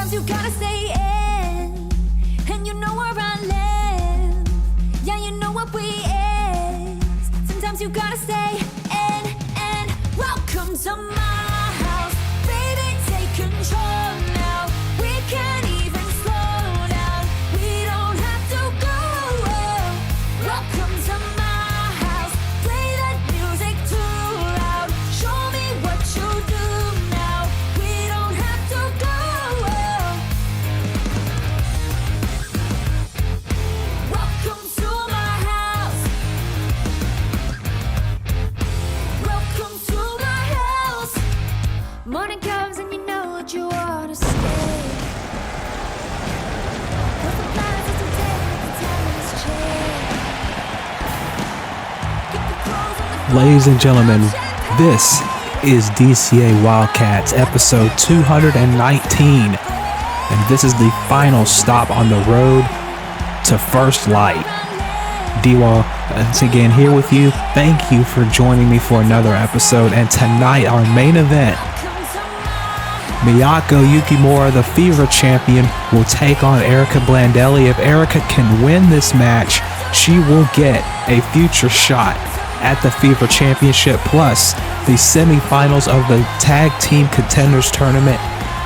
Sometimes you gotta stay in, and you know where I live. Yeah, you know what we is. Sometimes you gotta stay in, and welcome to my house. Baby, take control now. We can't even slow down. We don't have to go. Welcome to my house. Play that music too loud. Show me what you do now. We don't have to go. Welcome to my house. Welcome to my house. Morning comes and you know what you wanna say. Cause the plans are today, the time has changed. Keep the clothes on the Ladies and gentlemen, this is DCA Wildcats episode 219, and this is the final stop on the road to First Light. D-Wall, once again here with you. Thank you for joining me for another episode, and tonight our main event, Miyako Yukimura, the Fever champion, will take on Erica Blandelli. If Erica can win this match, she will get a future shot at the Fever Championship, plus the semifinals of the Tag Team Contenders tournament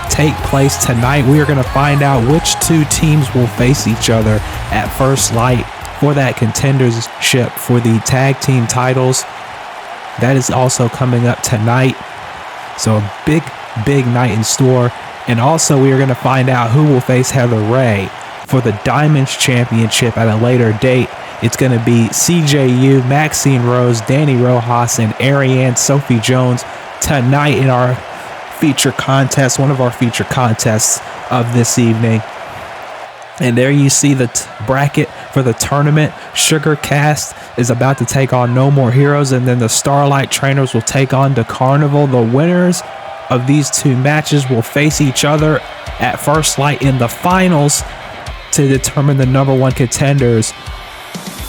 take place tonight. We are going to find out which two teams will face each other at First Light for that contendership for the tag team titles. That is also coming up tonight. So a big night in store. And also we are going to find out who will face Heather Rae for the Diamonds Championship at a later date. It's going to be CJU, Maxine Rose, Danny Rojas, and Ariane Sophie Jones tonight in our feature contest, one of our feature contests of this evening. And there you see the bracket for the tournament. Sugar Cast is about to take on No More Heroes, and then the Starlight Trainers will take on the Carnival. The winners of these two matches will face each other at First Light in the finals to determine the number one contenders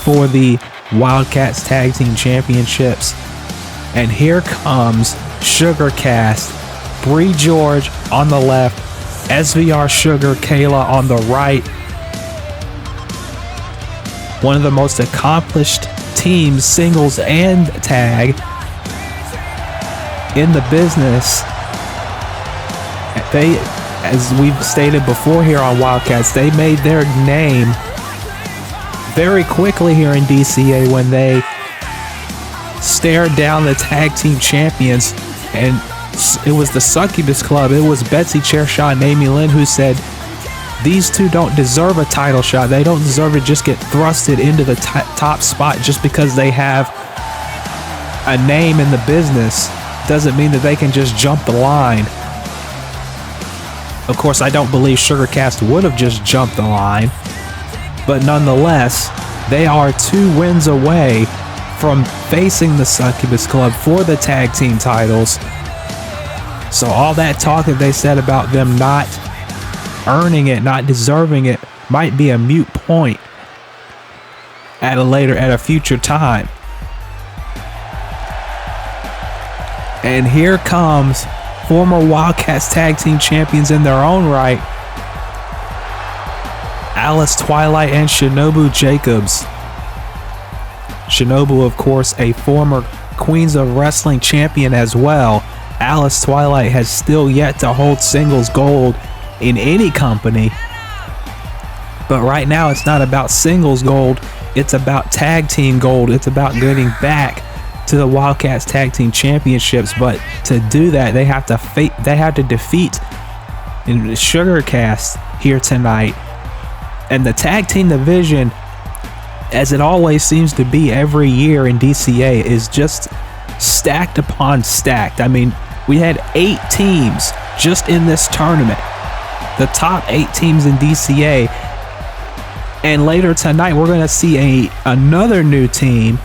for the Wildcats Tag Team Championships. And here comes Sugar Cast. Bree George on the left, SVR Sugar Kayla on the right. One of the most accomplished teams, singles and tag, in the business. They, as we've stated before here on Wildcats, they made their name very quickly here in DCA when they stared down the tag team champions, and it was the Succubus Club. It was Betsy Chairshot and Amy Lynn who said these two don't deserve a title shot. They don't deserve to just get thrusted into the top spot just because they have a name in the business. Doesn't mean that they can just jump the line. Of course, I don't believe Sugarcast would have just jumped the line, but nonetheless, they are 2 wins away from facing the Succubus Club for the tag team titles. So all that talk that they said about them not earning it, not deserving it, might be a moot point at a future time. And here comes former Wildcats tag team champions in their own right, Alice Twilight and Shinobu Jacobs. Shinobu, of course, a former Queens of Wrestling champion as well. Alice Twilight has still yet to hold singles gold in any company. But right now it's not about singles gold, it's about tag team gold. It's about getting back to the Wildcats Tag Team Championships. But to do that, they have to defeat Sugarcast here tonight. And the tag team division, as it always seems to be every year in DCA, is just stacked upon stacked. I mean, we had 8 teams just in this tournament. The top 8 teams in DCA. And later tonight, we're going to see another new team.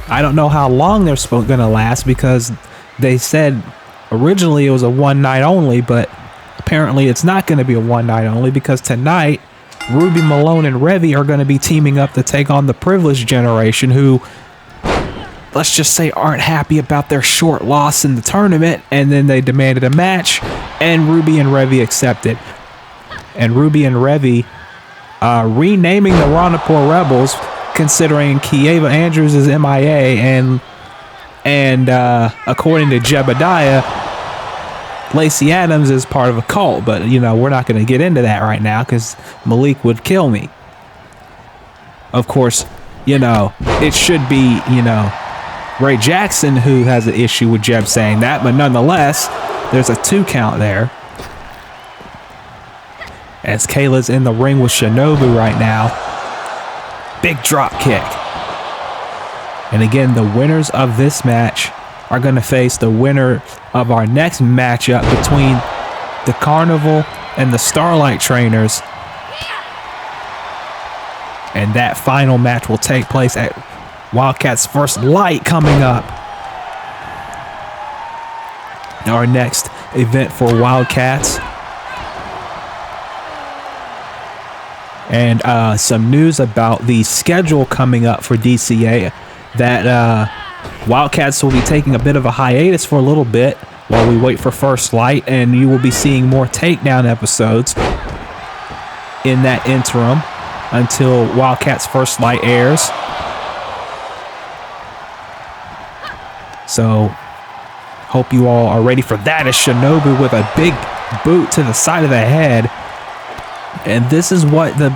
I don't know how long they're going to last, because they said originally it was a one night only, but apparently it's not going to be a one night only, because tonight Ruby Malone and Revy are going to be teaming up to take on the Privileged Generation, who, let's just say, aren't happy about their short loss in the tournament, and then they demanded a match, and Ruby and Revy accepted. and Ruby and Revy renaming the Ronapur Rebels, considering Kieva Andrews is MIA, and according to Jebediah, Lacey Adams is part of a cult. But, you know, we're not going to get into that right now because Malik would kill me. Of course, you know, it should be, you know, Ray Jackson who has an issue with Jeb saying that, but nonetheless, there's a 2 count there. As Kayla's in the ring with Shinobu right now. Big drop kick. And again, the winners of this match are going to face the winner of our next matchup between the Carnival and the Starlight Trainers. And that final match will take place at Wildcats First Light coming up. Our next event for Wildcats. And some news about the schedule coming up for DCA, that Wildcats will be taking a bit of a hiatus for a little bit while we wait for First Light, and you will be seeing more takedown episodes in that interim until Wildcats First Light airs. So hope you all are ready for that, as Shinobu with a big boot to the side of the head. And this is what the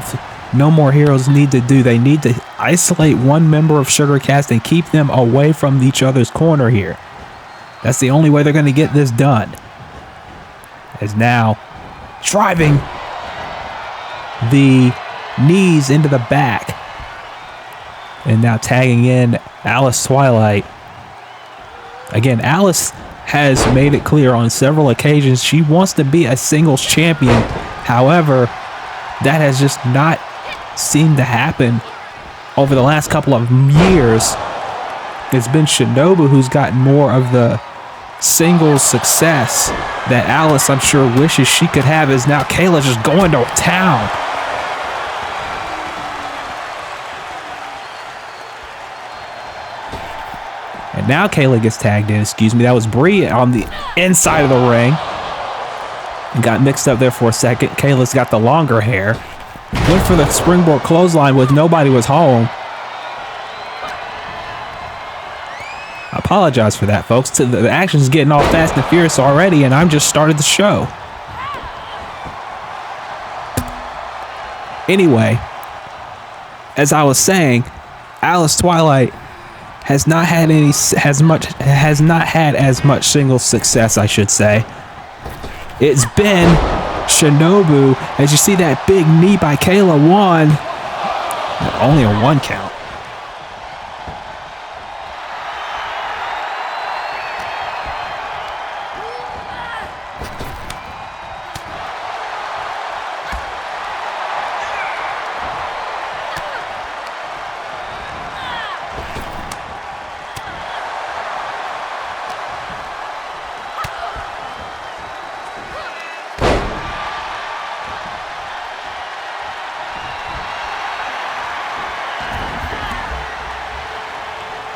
No More Heroes need to do. They need to isolate one member of Sugarcast and keep them away from each other's corner here. That's the only way they're going to get this done. As now driving the knees into the back. And now tagging in Alice Twilight. Again, Alice has made it clear on several occasions she wants to be a singles champion. However, that has just not seemed to happen over the last couple of years. It's been Shinobu who's gotten more of the singles success that Alice, I'm sure, wishes she could have. Is now Kayla just going to town. And now Kayla gets tagged in, excuse me. That was Bree on the inside of the ring. Got mixed up there for a second. Kayla's got the longer hair. Went for the springboard clothesline with nobody was home. I apologize for that, folks. The action's getting all fast and furious already, and I'm just started the show. Anyway, as I was saying, Alice Twilight has not had as much singles success, I should say. It's been Shinobu, as you see that big knee by Kayla, one. Only a 1 count.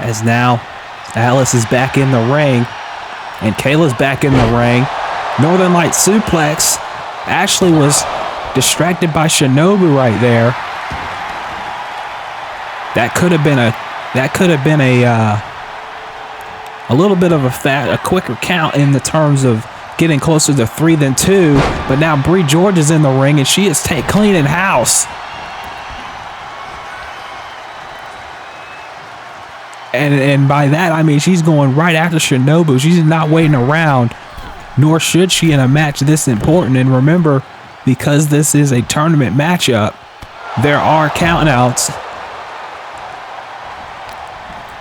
As now Alice is back in the ring and Kayla's back in the ring. Northern Light suplex. Ashley was distracted by Shinobu right there. That could have been a little bit of a quicker count in the terms of getting closer to 3 than 2. But now Bree George is in the ring and she is cleaning house. And by that, I mean she's going right after Shinobu. She's not waiting around, nor should she in a match this important. And remember, because this is a tournament matchup, there are countouts.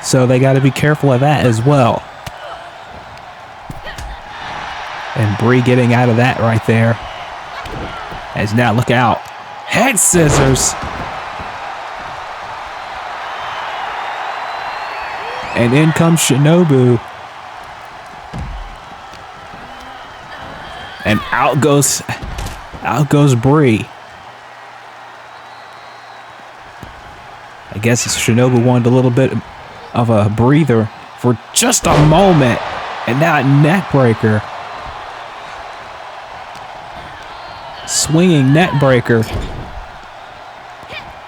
So they got to be careful of that as well. And Bree getting out of that right there. As now, look out. Head scissors. And in comes Shinobu. And out goes Bree. I guess Shinobu wanted a little bit of a breather for just a moment. And now a neck breaker. Swinging neck breaker.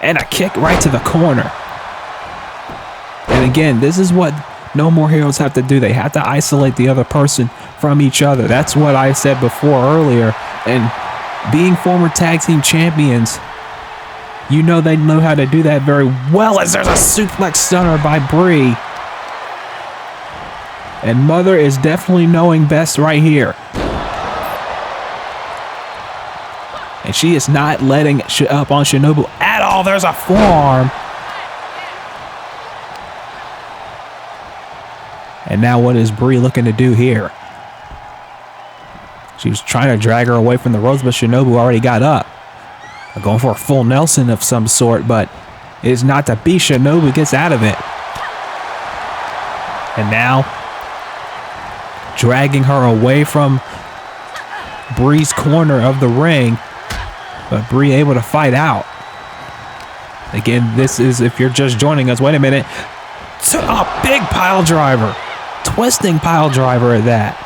And a kick right to the corner. And again, this is what No More Heroes have to do. They have to isolate the other person from each other. That's what I said before earlier. And being former tag team champions, you know they know how to do that very well, as there's a suplex stunner by Brie. And Mother is definitely knowing best right here. And she is not letting up on Shinobu at all. There's a forearm. And now what is Brie looking to do here? She was trying to drag her away from the ropes, but Shinobu already got up. Going for a full Nelson of some sort, but it is not to be. Shinobu gets out of it. And now dragging her away from Brie's corner of the ring, but Brie able to fight out. Again, this is, if you're just joining us, wait a minute. A big pile driver. Twisting pile driver at that.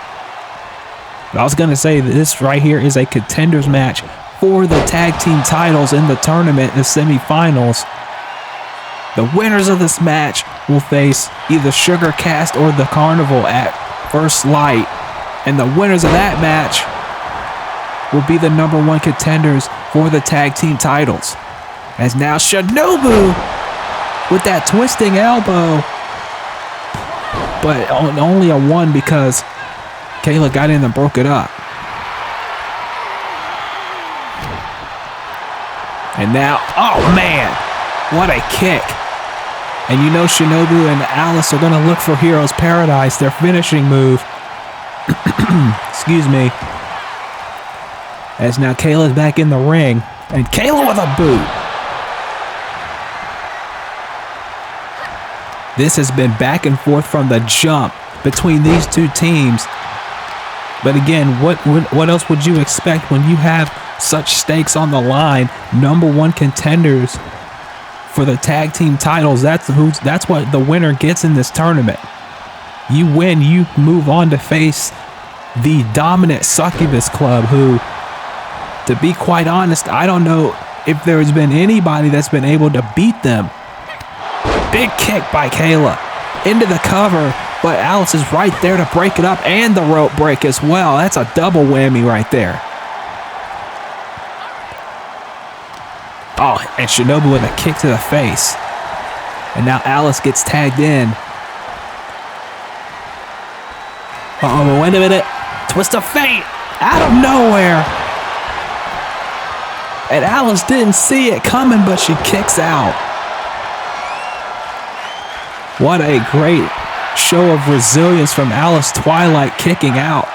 But I was going to say that this right here is a contenders match for the tag team titles in the tournament, the semifinals. The winners of this match will face either Sugar Cast or the Carnival at First Light. And the winners of that match will be the #1 contenders for the tag team titles. As now Shinobu with that twisting elbow. But only a 1 because Kayla got in and broke it up. And now, oh man, what a kick. And you know Shinobu and Alice are going to look for Heroes Paradise, their finishing move. Excuse me. As now Kayla's back in the ring. And Kayla with a boot. This has been back and forth from the jump between these two teams. But again, what else would you expect when you have such stakes on the line? #1 contenders for the tag team titles. That's what the winner gets in this tournament. You win, you move on to face the dominant Succubus Club, who, to be quite honest, I don't know if there's been anybody that's been able to beat them. Big kick by Kayla into the cover, but Alice is right there to break it up, and the rope break as well. That's a double whammy right there. Oh, and Shinobu with a kick to the face. And now Alice gets tagged in. Uh-oh, wait a minute. Twist of fate out of nowhere. And Alice didn't see it coming, but she kicks out. What a great show of resilience from Alice Twilight, kicking out.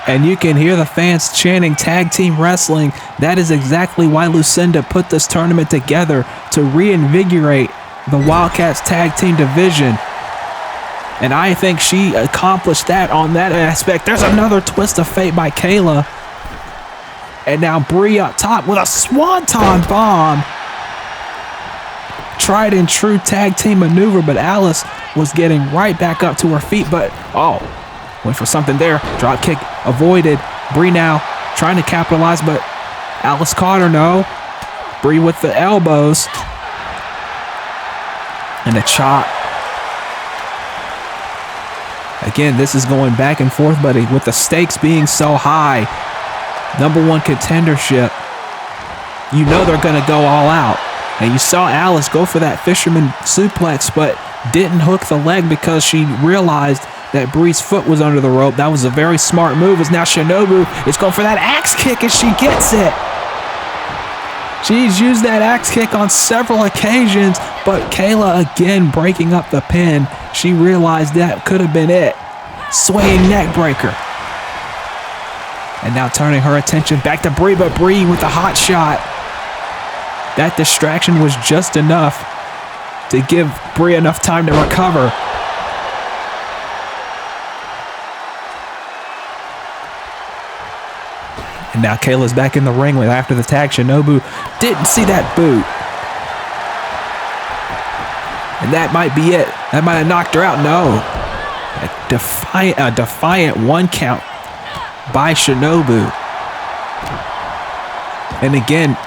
And you can hear the fans chanting tag team wrestling. That is exactly why Lucinda put this tournament together, to reinvigorate the Wildcats tag team division. And I think she accomplished that on that aspect. There's another twist of fate by Kayla. And now Brie up top with a swanton bomb. Tried and true tag team maneuver, but Alice was getting right back up to her feet. But, oh, went for something there. Drop kick avoided. Brie now trying to capitalize, but Alice caught her. No. Brie with the elbows. And a chop. Again, this is going back and forth, buddy, with the stakes being so high. #1 contendership. You know they're going to go all out. And you saw Alice go for that fisherman suplex, but didn't hook the leg because she realized that Brie's foot was under the rope. That was a very smart move. As now Shinobu is going for that axe kick, and she gets it. She's used that axe kick on several occasions, but Kayla again breaking up the pin. She realized that could have been it. Swinging neck breaker. And now turning her attention back to Brie, but Brie with the hot shot. That distraction was just enough to give Brie enough time to recover. And now Kayla's back in the ring with after the tag. Shinobu didn't see that boot. And that might be it. That might have knocked her out. No. A defiant 1 count by Shinobu. And again,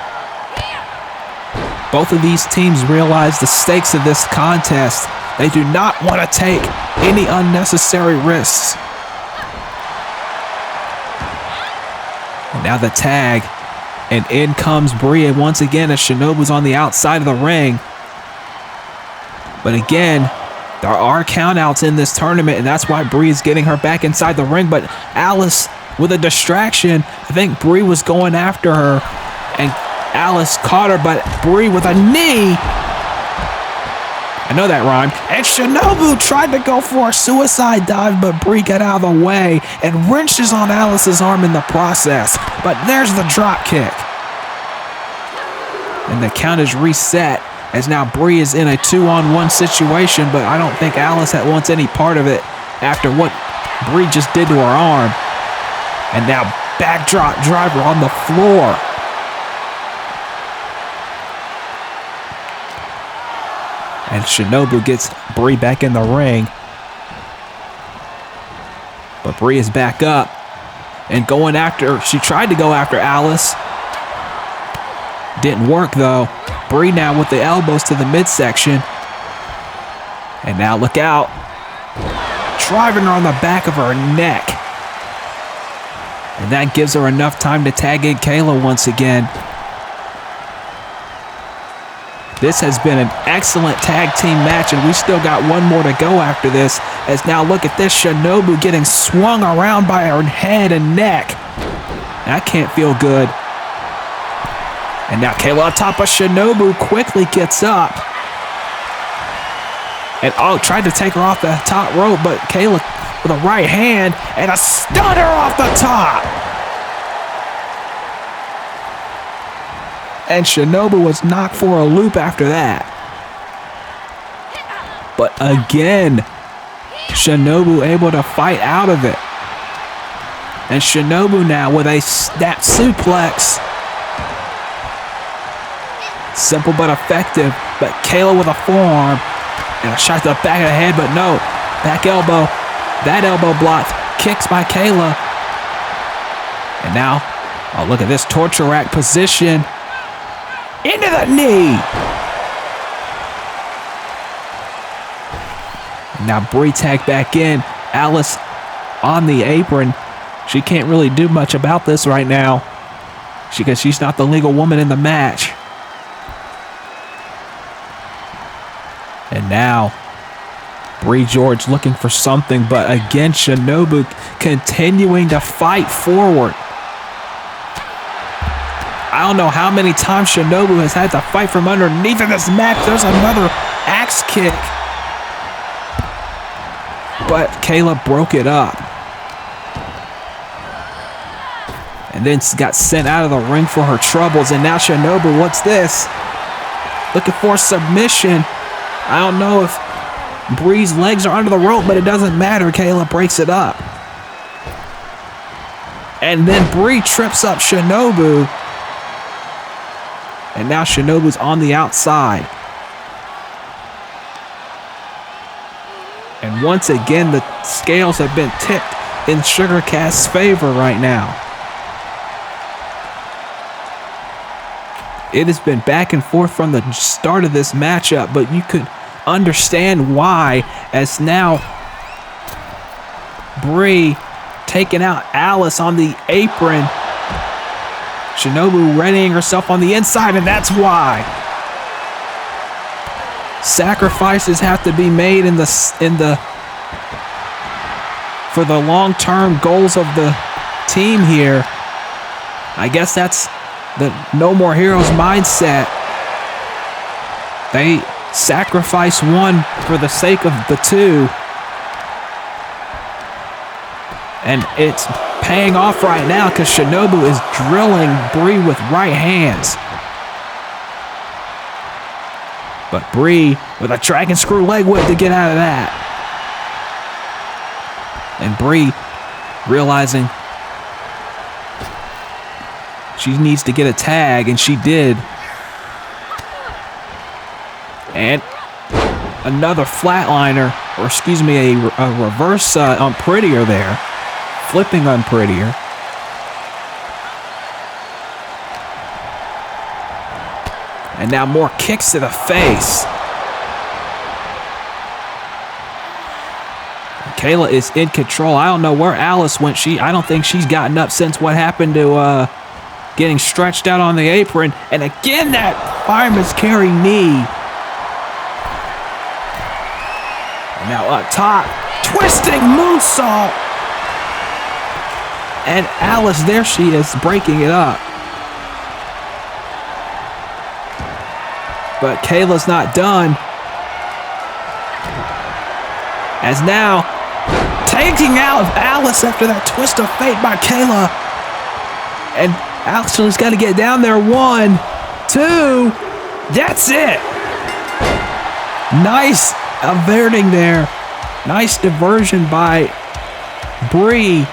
both of these teams realize the stakes of this contest. They do not want to take any unnecessary risks. And now the tag, and in comes Bree, and once again, as Shinobu's on the outside of the ring. But again, there are countouts in this tournament, and that's why Bree is getting her back inside the ring. But Alice with a distraction. I think Bree was going after her, and Alice caught her, but Bree with a knee. I know that rhymed. And Shinobu tried to go for a suicide dive, but Bree got out of the way and wrenches on Alice's arm in the process. But there's the drop kick. And the count is reset, as now Bree is in a 2-on-1 situation, but I don't think Alice wants any part of it after what Bree just did to her arm. And now backdrop driver on the floor. And Shinobu gets Bree back in the ring. But Bree is back up and going after, she tried to go after Alice. Didn't work though. Bree now with the elbows to the midsection. And now look out. Driving her on the back of her neck. And that gives her enough time to tag in Kayla once again. This has been an excellent tag team match, and we still got one more to go after this. As now look at this, Shinobu getting swung around by her head and neck. That can't feel good. And now Kayla on top of Shinobu quickly gets up. And tried to take her off the top rope, but Kayla with a right hand and a stunner off the top. And Shinobu was knocked for a loop after that. But again, Shinobu able to fight out of it. And Shinobu now with a snap suplex. Simple but effective. But Kayla with a forearm. And a shot to the back of the head, but no. Back elbow. That elbow blocked. Kicks by Kayla. And now, oh, look at this torture rack position. Into the knee. Now Bree tagged back in. Alice on the apron. She can't really do much about this right now because she's not the legal woman in the match. And now Bree George looking for something, but again Shinobu continuing to fight forward. I don't know how many times Shinobu has had to fight from underneath in this match. There's another axe kick. But Kayla broke it up. And then got sent out of the ring for her troubles. And now Shinobu, what's this? Looking for submission. I don't know if Bree's legs are under the rope, but it doesn't matter. Kayla breaks it up. And then Bree trips up Shinobu. And now Shinobu's on the outside. And once again, the scales have been tipped in Sugar Cast's favor right now. It has been back and forth from the start of this matchup, but you could understand why, as now Bree taking out Alice on the apron. Shinobu readying herself on the inside, and that's why. Sacrifices have to be made for the long-term goals of the team here. I guess that's the No More Heroes mindset. They sacrifice one for the sake of the two. And it's paying off right now because Shinobu is drilling Bree with right hands. But Bree with a dragon screw leg whip to get out of that. And Bree realizing she needs to get a tag, and she did. And another flatliner, or excuse me, a reverse unprettier there. Flipping unprettier. And now more kicks to the face. Kayla is in control. I don't know where Alice went. I don't think she's gotten up since what happened to getting stretched out on the apron. And again, that fireman's carry knee. And now up top, twisting moonsault. And Alice, there she is, breaking it up. But Kayla's not done. As now, taking out Alice after that twist of fate by Kayla. And Alice's got to get down there. 1, 2. That's it. Nice averting there. Nice diversion by Bree.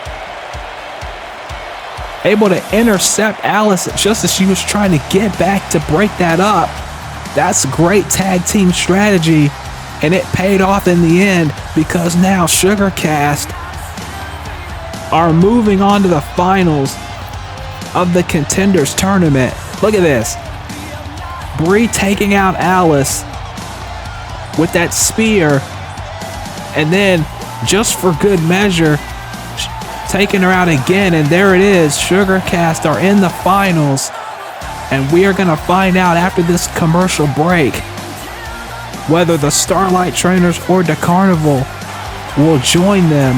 Able to intercept Alice just as she was trying to get back to break that up. That's great tag team strategy. And it paid off in the end because now Sugarcast are moving on to the finals of the Contenders tournament. Look at this. Bree taking out Alice with that spear. And then, just for good measure, taking her out again. And there it is. Sugarcast are in the finals. And we are going to find out after this commercial break whether the Starlight Trainers or the Carnival will join them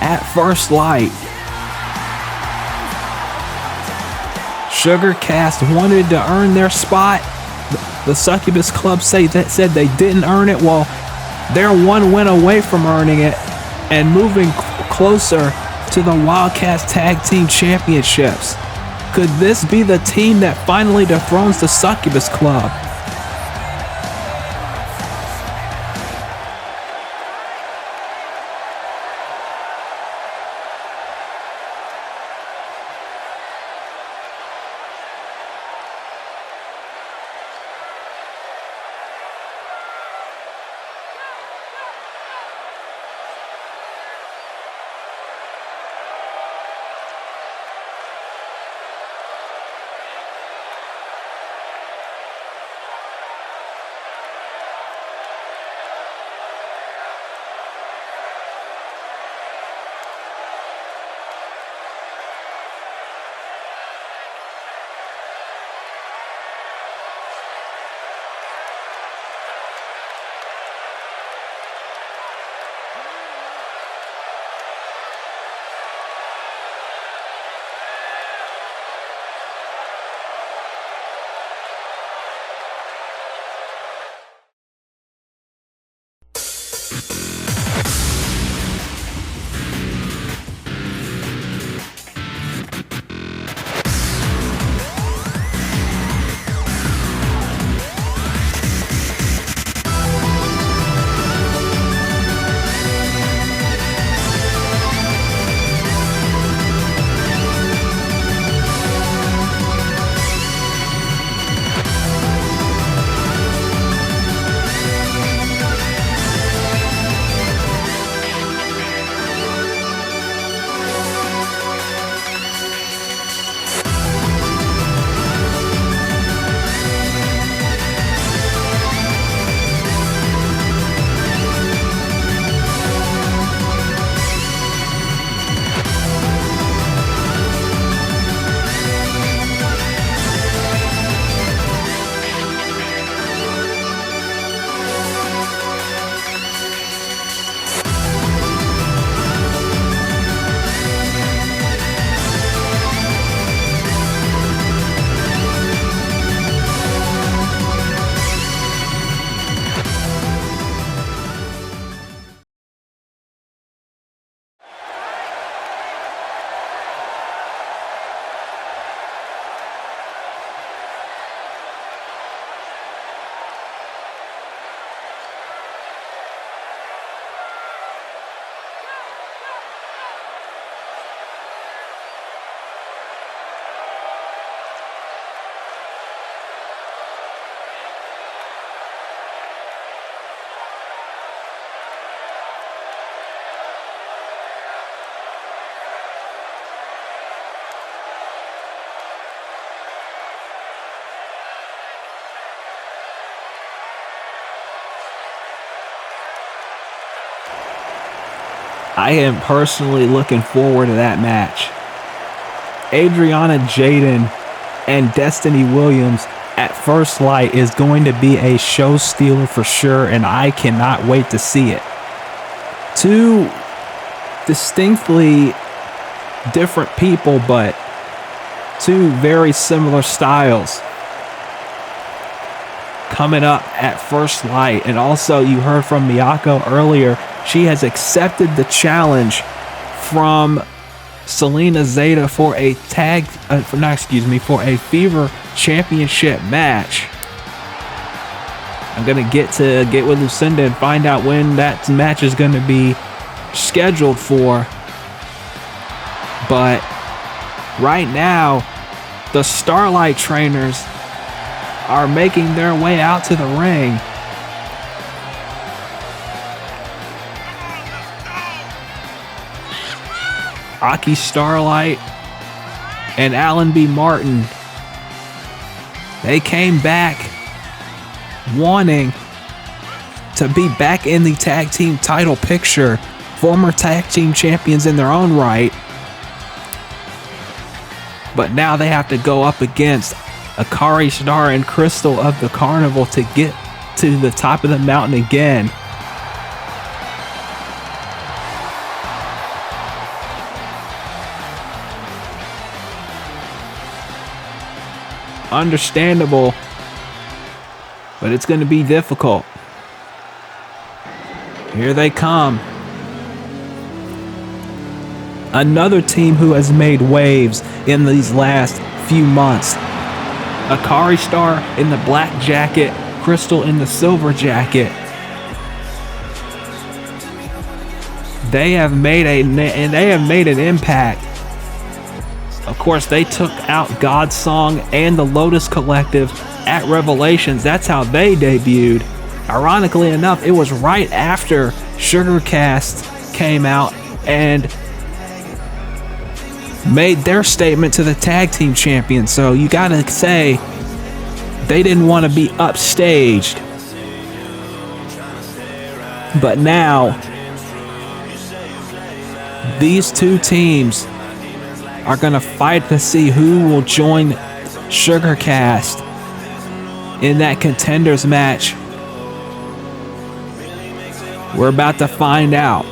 at First Light. Sugarcast wanted to earn their spot. The Succubus Club said they didn't earn it. Well, they're one win away from earning it and moving closer to the Wildcats Tag Team Championships. Could this be the team that finally dethrones the Succubus Club? I am personally looking forward to that match. Adriana Jaden and Destiny Williams at First Light is going to be a show stealer for sure, and I cannot wait to see it. Two distinctly different people, but two very similar styles coming up at First Light. And also, you heard from Miyako earlier, she has accepted the challenge from Selena Zeta for a for a Fever Championship match. I'm gonna get with Lucinda and find out when that match is gonna be scheduled for. But right now, the Starlight trainers are making their way out to the ring. Aki Starlight and Alan B. Martin, they came back wanting to be back in the tag team title picture, former tag team champions in their own right. But now they have to go up against Akari Star and Crystal of the Carnival to get to the top of the mountain again. Understandable, but it's going to be difficult. Here they come. Another team who has made waves in these last few months. Akari Star in the black jacket, Crystal in the silver jacket. They have made an impact. Of course, they took out Godsong and the Lotus Collective at Revelations. That's how they debuted. Ironically enough, it was right after Sugarcast came out and made their statement to the tag team champions. So you gotta say, they didn't want to be upstaged. But now, these two teams are going to fight to see who will join Sugarcast in that Contenders match. We're about to find out.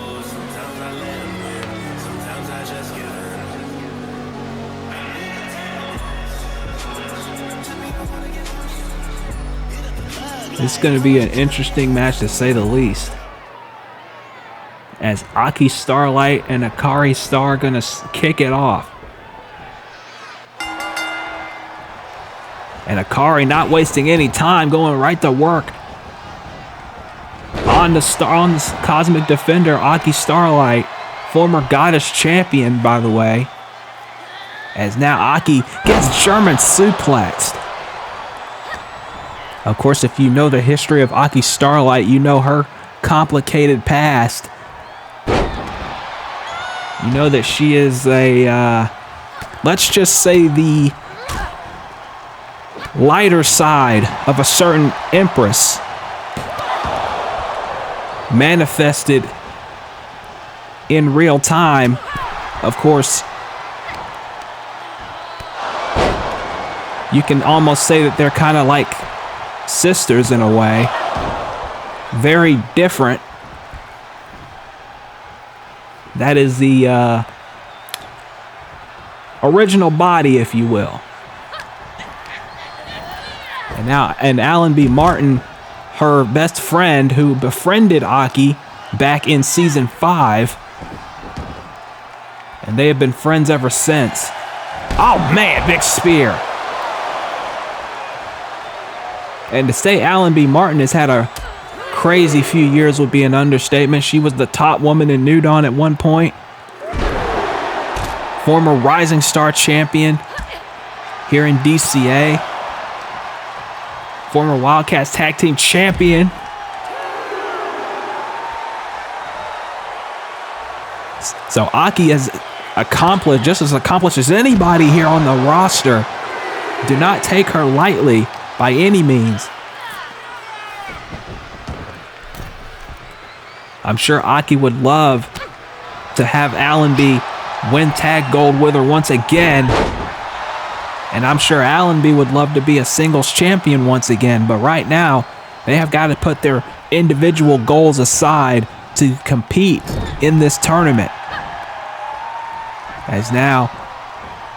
It's going to be an interesting match to say the least, as Aki Starlight and Akari Star are going to kick it off. And Akari not wasting any time, going right to work on the Cosmic Defender, Aki Starlight, former Goddess champion, by the way. As now Aki gets German suplexed. Of course, if you know the history of Aki Starlight, you know her complicated past. You know that she is let's just say the lighter side of a certain empress, manifested in real time. Of course, you can almost say that they're kind of like sisters in a way. Very different. That is the original body, if you will. And Alan B. Martin, her best friend who befriended Aki back in season 5. And they have been friends ever since. Oh man, big spear. And to say Alan B. Martin has had a crazy few years would be an understatement. She was the top woman in New Dawn at one point. Former Rising Star champion here in DCA. Former Wildcats tag team champion. So Aki has accomplished, just as accomplished as anybody here on the roster. Do not take her lightly by any means. I'm sure Aki would love to have Allenby win tag gold with her once again. And I'm sure Allenby would love to be a singles champion once again, but right now, they have got to put their individual goals aside to compete in this tournament. As now,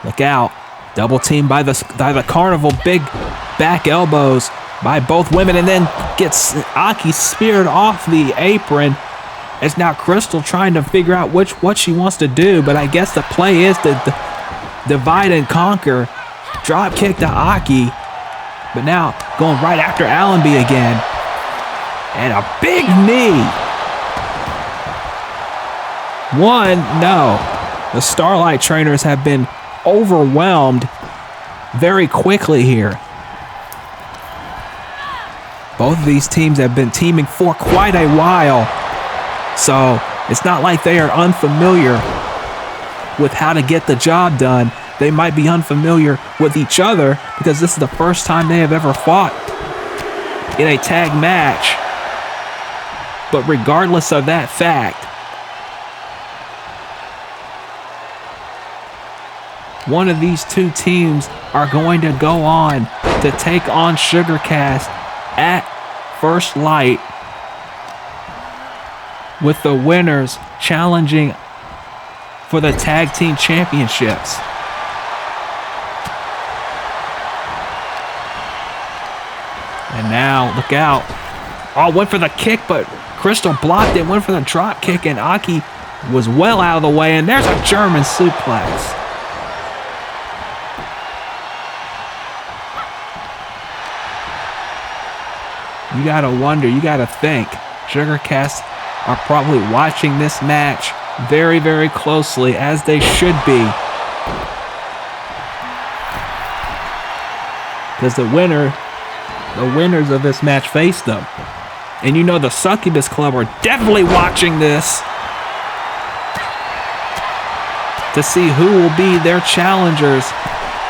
look out, double team by the Carnival, big back elbows by both women, and then gets Aki speared off the apron. As now Crystal trying to figure out what she wants to do, but I guess the play is to divide and conquer. Drop kick to Aki, but now going right after Allenby again. And a big knee. No. The Starlight trainers have been overwhelmed very quickly here. Both of these teams have been teaming for quite a while, so it's not like they are unfamiliar with how to get the job done. They might be unfamiliar with each other because this is the first time they have ever fought in a tag match. But regardless of that fact, one of these two teams are going to go on to take on Sugarcast at First Light, with the winners challenging for the tag team championships. And now, look out. Oh, went for the kick, but Crystal blocked it, went for the drop kick, and Aki was well out of the way, and there's a German suplex. You gotta wonder, you gotta think. Sugarcast are probably watching this match very, very closely, as they should be. Because the winners of this match face them. And you know the Succubus Club are definitely watching this to see who will be their challengers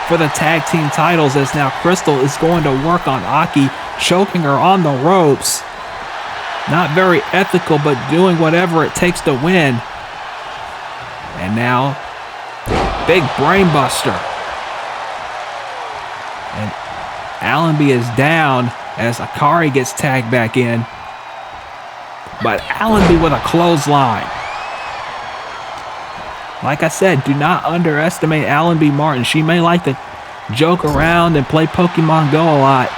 for the tag team titles, as now Crystal is going to work on Aki, choking her on the ropes. Not very ethical, but doing whatever it takes to win. And now, big brain buster. And Allenby is down as Akari gets tagged back in. But Allenby with a clothesline. Like I said, do not underestimate Allenby Martin. She may like to joke around and play Pokemon Go a lot,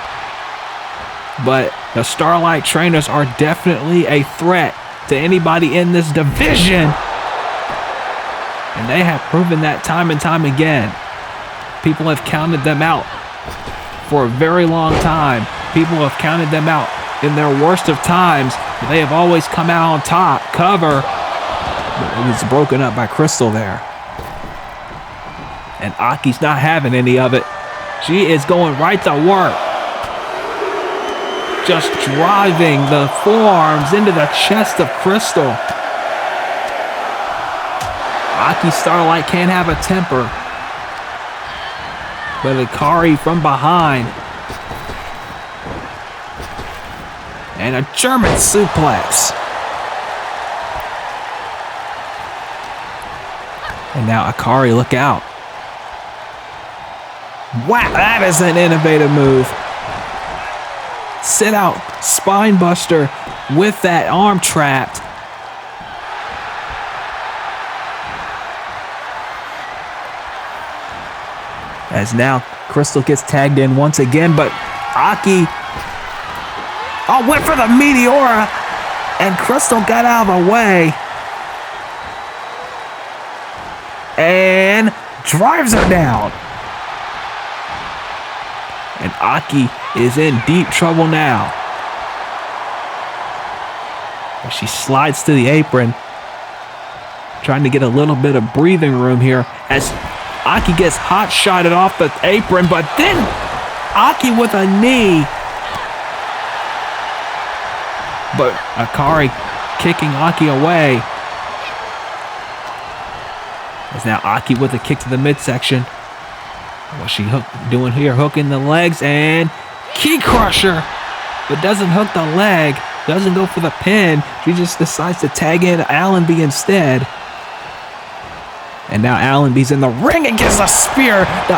but the Starlight trainers are definitely a threat to anybody in this division. And they have proven that time and time again. People have counted them out for a very long time. People have counted them out in their worst of times, but they have always come out on top. Cover. It was broken up by Crystal there. And Aki's not having any of it. She is going right to work. Just driving the forearms into the chest of Crystal. Aki Starlight can't have a temper. But Akari from behind. And a German suplex. And now Akari, look out. Wow, that is an innovative move. Sit out, spine buster with that arm trapped. As now Crystal gets tagged in once again, but Aki went for the Meteora, and Crystal got out of the way. And drives her down. And Aki is in deep trouble now. She slides to the apron, trying to get a little bit of breathing room here as Aki gets hot shotted off the apron, but then Aki with a knee. But Akari kicking Aki away. As now Aki with a kick to the midsection. What's she doing here? Hooking the legs and key crusher, but doesn't hook the leg. Doesn't go for the pin. She just decides to tag in Allenby instead. And now Allenby's in the ring and gives a spear to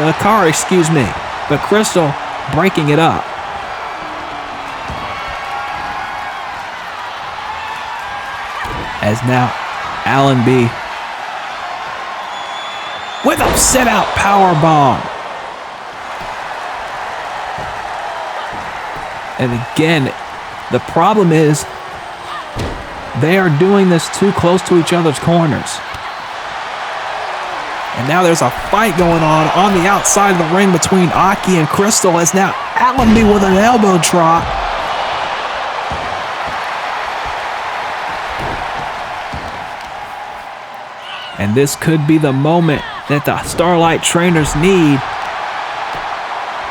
Akari, excuse me. But Crystal breaking it up. As now Allenby with a sit-out powerbomb. And again, the problem is they are doing this too close to each other's corners. And now there's a fight going on the outside of the ring between Aki and Crystal, as now Allenby with an elbow drop. And this could be the moment that the Starlight trainers need.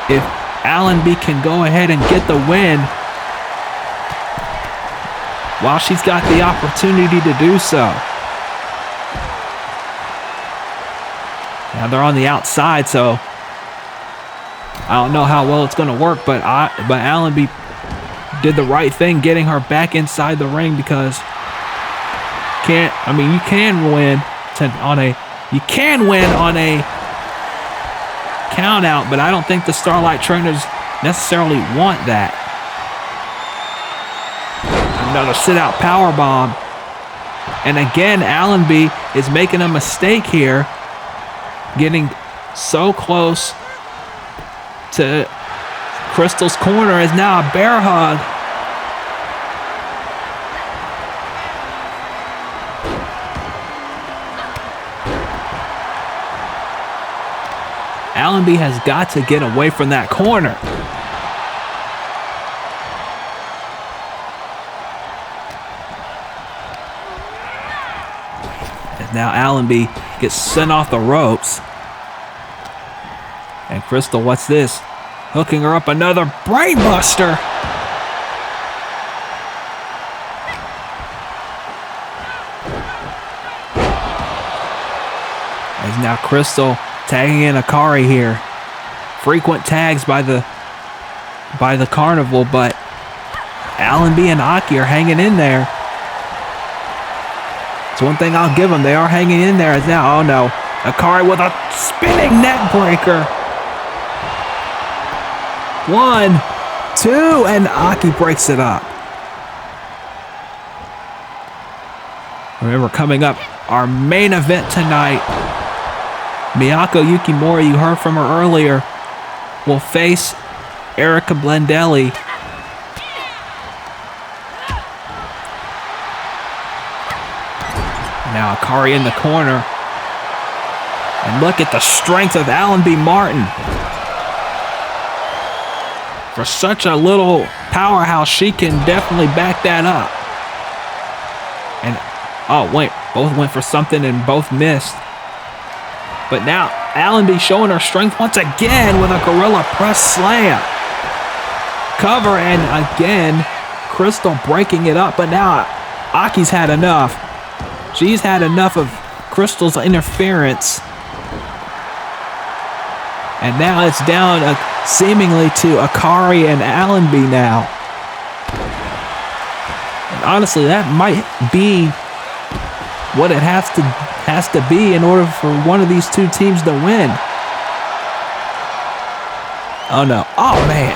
If Allenby can go ahead and get the win while she's got the opportunity to do so. Now they're on the outside, so I don't know how well it's going to work, but Allenby did the right thing getting her back inside the ring, because you can win on a count out, but I don't think the Starlight trainers necessarily want that. Another sit-out powerbomb. And again, Allenby is making a mistake here, getting so close to Crystal's corner, is now a bear hug. Allenby has got to get away from that corner. And now Allenby gets sent off the ropes. And Crystal, what's this? Hooking her up, another brainbuster. As now Crystal tagging in Akari here. Frequent tags by the Carnival, but Allenby and Aki are hanging in there. It's one thing I'll give them. They are hanging in there. As now, oh no, Akari with a spinning neck breaker. 1, 2, and Aki breaks it up. Remember, coming up, our main event tonight, Miyako Yukimura, you heard from her earlier, will face Erica Blendelli. Now Akari in the corner. And look at the strength of Allenby Martin. For such a little powerhouse, she can definitely back that up. And, oh wait, both went for something and both missed. But now Allenby showing her strength once again with a gorilla press slam. Cover, and again, Crystal breaking it up. But now Aki's had enough. She's had enough of Crystal's interference. And now it's down seemingly to Akari and Allenby now. And honestly, that might be what it has to be in order for one of these two teams to win. Oh no. Oh man.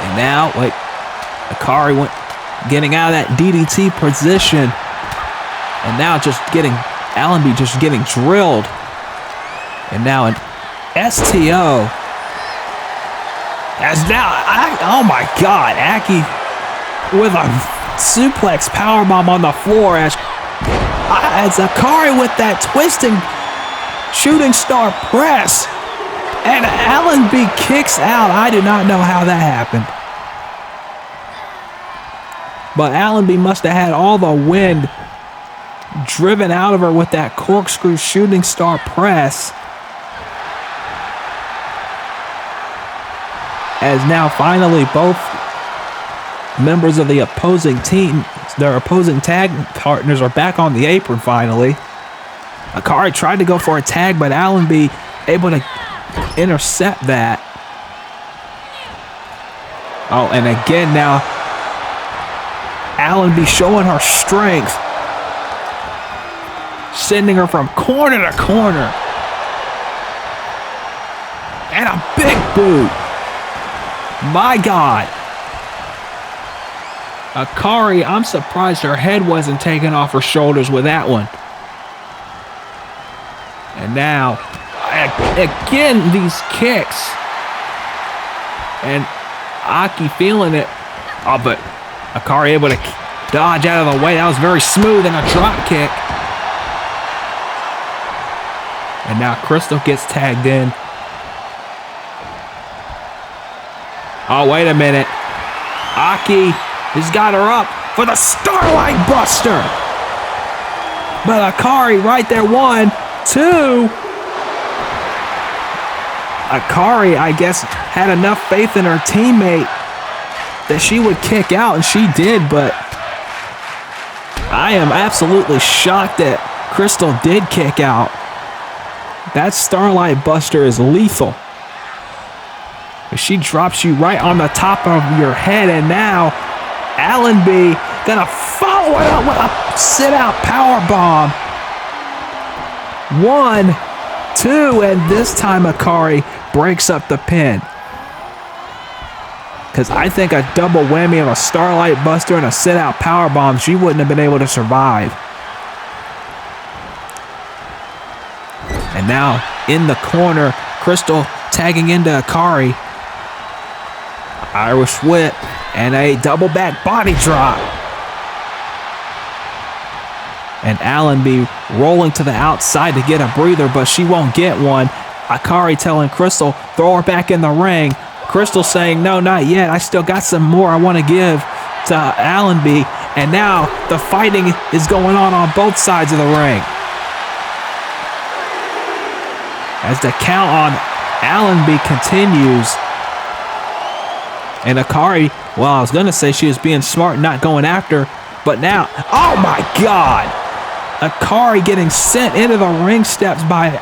And now, wait, Akari getting out of that DDT position. And now Allenby just getting drilled. And now an STO. As now, oh my God, Aki with a suplex powerbomb on the floor as Akari with that twisting shooting star press. And Allenby kicks out. I do not know how that happened. But Allenby must have had all the wind driven out of her with that corkscrew shooting star press. As now finally both members of the opposing team, their opposing tag partners, are back on the apron finally. Akari tried to go for a tag, but Allenby able to intercept that. Oh, and again now, Allenby showing her strength. Sending her from corner to corner. And a big boot. My God. Akari, I'm surprised her head wasn't taken off her shoulders with that one. And now, again, these kicks. And Aki feeling it. Oh, but Akari able to dodge out of the way. That was very smooth and a drop kick. And now Crystal gets tagged in. Oh, wait a minute. Aki has got her up for the Starlight Buster. But Akari right there, 1, 2. Akari, I guess, had enough faith in her teammate that she would kick out, and she did, but I am absolutely shocked that Crystal did kick out. That Starlight Buster is lethal. She drops you right on the top of your head, and now Allenby gonna follow it up with a sit-out power bomb. 1, 2, and this time Akari breaks up the pin. Because I think a double whammy of a Starlight Buster and a sit-out power bomb, she wouldn't have been able to survive. And now in the corner, Crystal tagging into Akari. Irish whip and a double back body drop. And Allenby rolling to the outside to get a breather, but she won't get one. Akari telling Crystal, throw her back in the ring. Crystal saying, no, not yet. I still got some more I want to give to Allenby. And now the fighting is going on both sides of the ring. As the count on Allenby continues. And Akari, well, I was going to say she was being smart, not going after. But now, oh my God. Akari getting sent into the ring steps by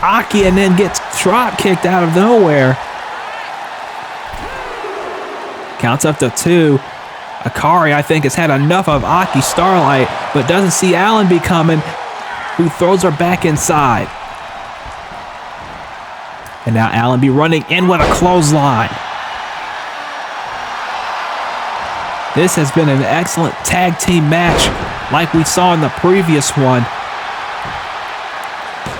Aki and then gets drop kicked out of nowhere. Counts up to 2. Akari, I think, has had enough of Aki Starlight, but doesn't see Allenby coming, who throws her back inside. And now Allenby running in with a clothesline. This has been an excellent tag team match like we saw in the previous one.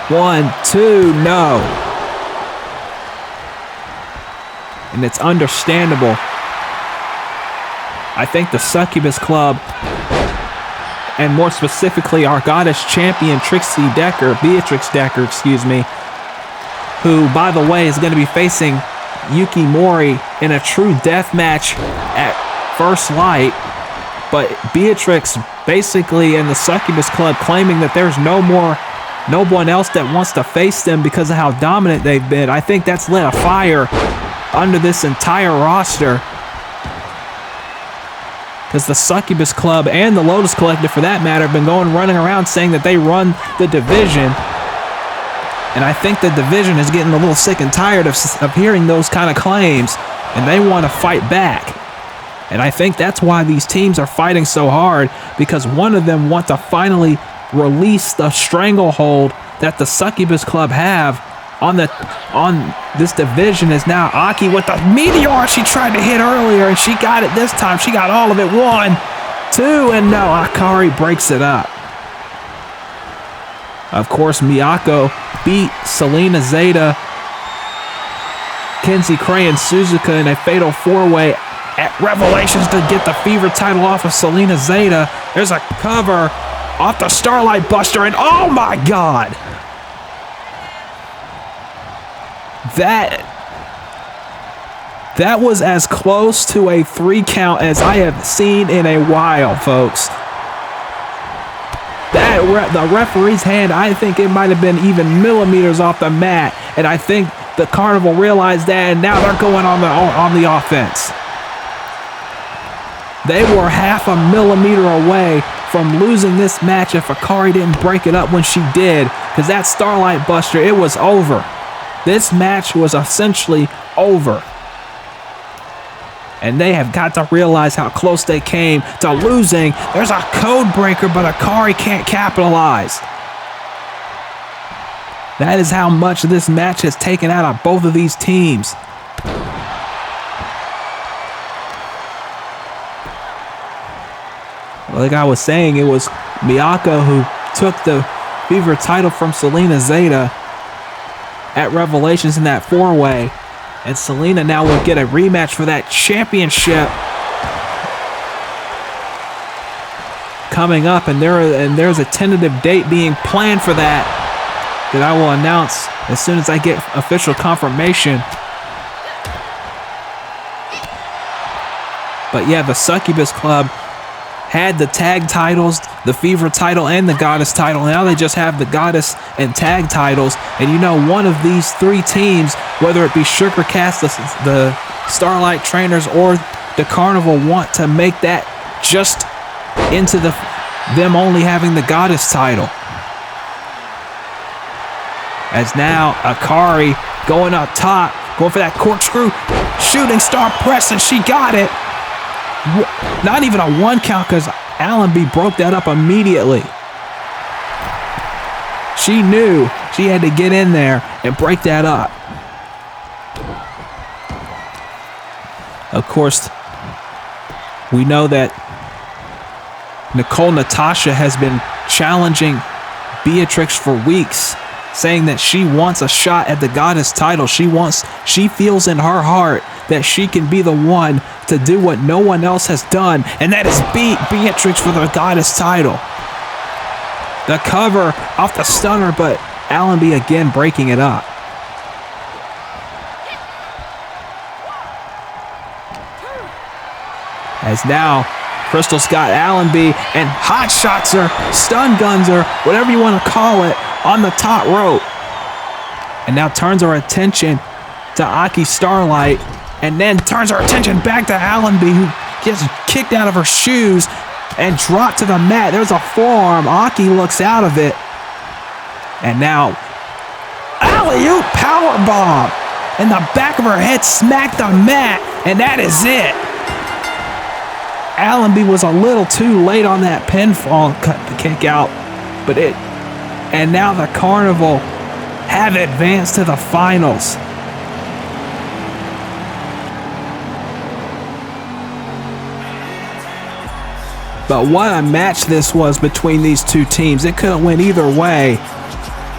1, 2, no. And it's understandable. I think the Succubus Club, and more specifically our goddess champion Beatrix Decker, who, by the way, is going to be facing Yuki Mori in a true death match at First Light. But Beatrix basically and the Succubus Club claiming that there's no one else that wants to face them because of how dominant they've been. I think that's lit a fire under this entire roster. Because the Succubus Club and the Lotus Collective, for that matter, have been running around saying that they run the division. And I think the division is getting a little sick and tired of hearing those kind of claims, and they want to fight back. And I think that's why these teams are fighting so hard, because one of them wants to finally release the stranglehold that the Succubus Club have on this division. Is now Aki with the meteor she tried to hit earlier, and she got it this time. She got all of it. 1, 2, and no, Akari breaks it up. Of course, Miyako beat Selena Zeta, Kenzie Cray, and Suzuka in a fatal 4-way at Revelations to get the Fever title off of Selena Zeta. There's a cover off the Starlight Buster, and oh my God! That was as close to a 3 count as I have seen in a while, folks. The referee's hand, I think it might have been even millimeters off the mat, and I think the Carnival realized that, and now they're going on the offense. They were half a millimeter away from losing this match if Akari didn't break it up when she did, because that Starlight Buster, it was over. This match was essentially over. And they have got to realize how close they came to losing. There's a code breaker, but Akari can't capitalize. That is how much this match has taken out of both of these teams. Like I was saying, it was Miyako who took the Fever title from Selena Zeta at Revelations in that four-way. And Selena now will get a rematch for that championship coming up. And there's a tentative date being planned for that I will announce as soon as I get official confirmation. But yeah, the Succubus Club had the tag titles, the Fever title, and the Goddess title. Now they just have the Goddess and tag titles. And you know, one of these three teams, whether it be Sugarcast, the Starlight Trainers, or the Carnival, want to make that just into them only having the Goddess title. As now Akari going up top, going for that corkscrew, shooting star press, and she got it. Not even a one count because Allenby broke that up immediately. She knew she had to get in there and break that up. Of course, we know that Nicole Natasha has been challenging Beatrix for weeks, saying that she wants a shot at the Goddess title. She feels in her heart that she can be the one to do what no one else has done, and that is beat Beatrix for the Goddess title. The cover off the stunner, but Allenby again breaking it up. As now Crystal's got Allenby and hot shots her, stun guns her, whatever you want to call it, on the top rope. And now turns her attention to Aki Starlight, and then turns her attention back to Allenby, who gets kicked out of her shoes and dropped to the mat. There's a forearm. Aki looks out of it. And now alley-oop powerbomb. And the back of her head smacked the mat, and that is it. Allenby was a little too late on that pinfall kick out, and now the Carnival have advanced to the finals. But what a match this was between these two teams. It could have went either way,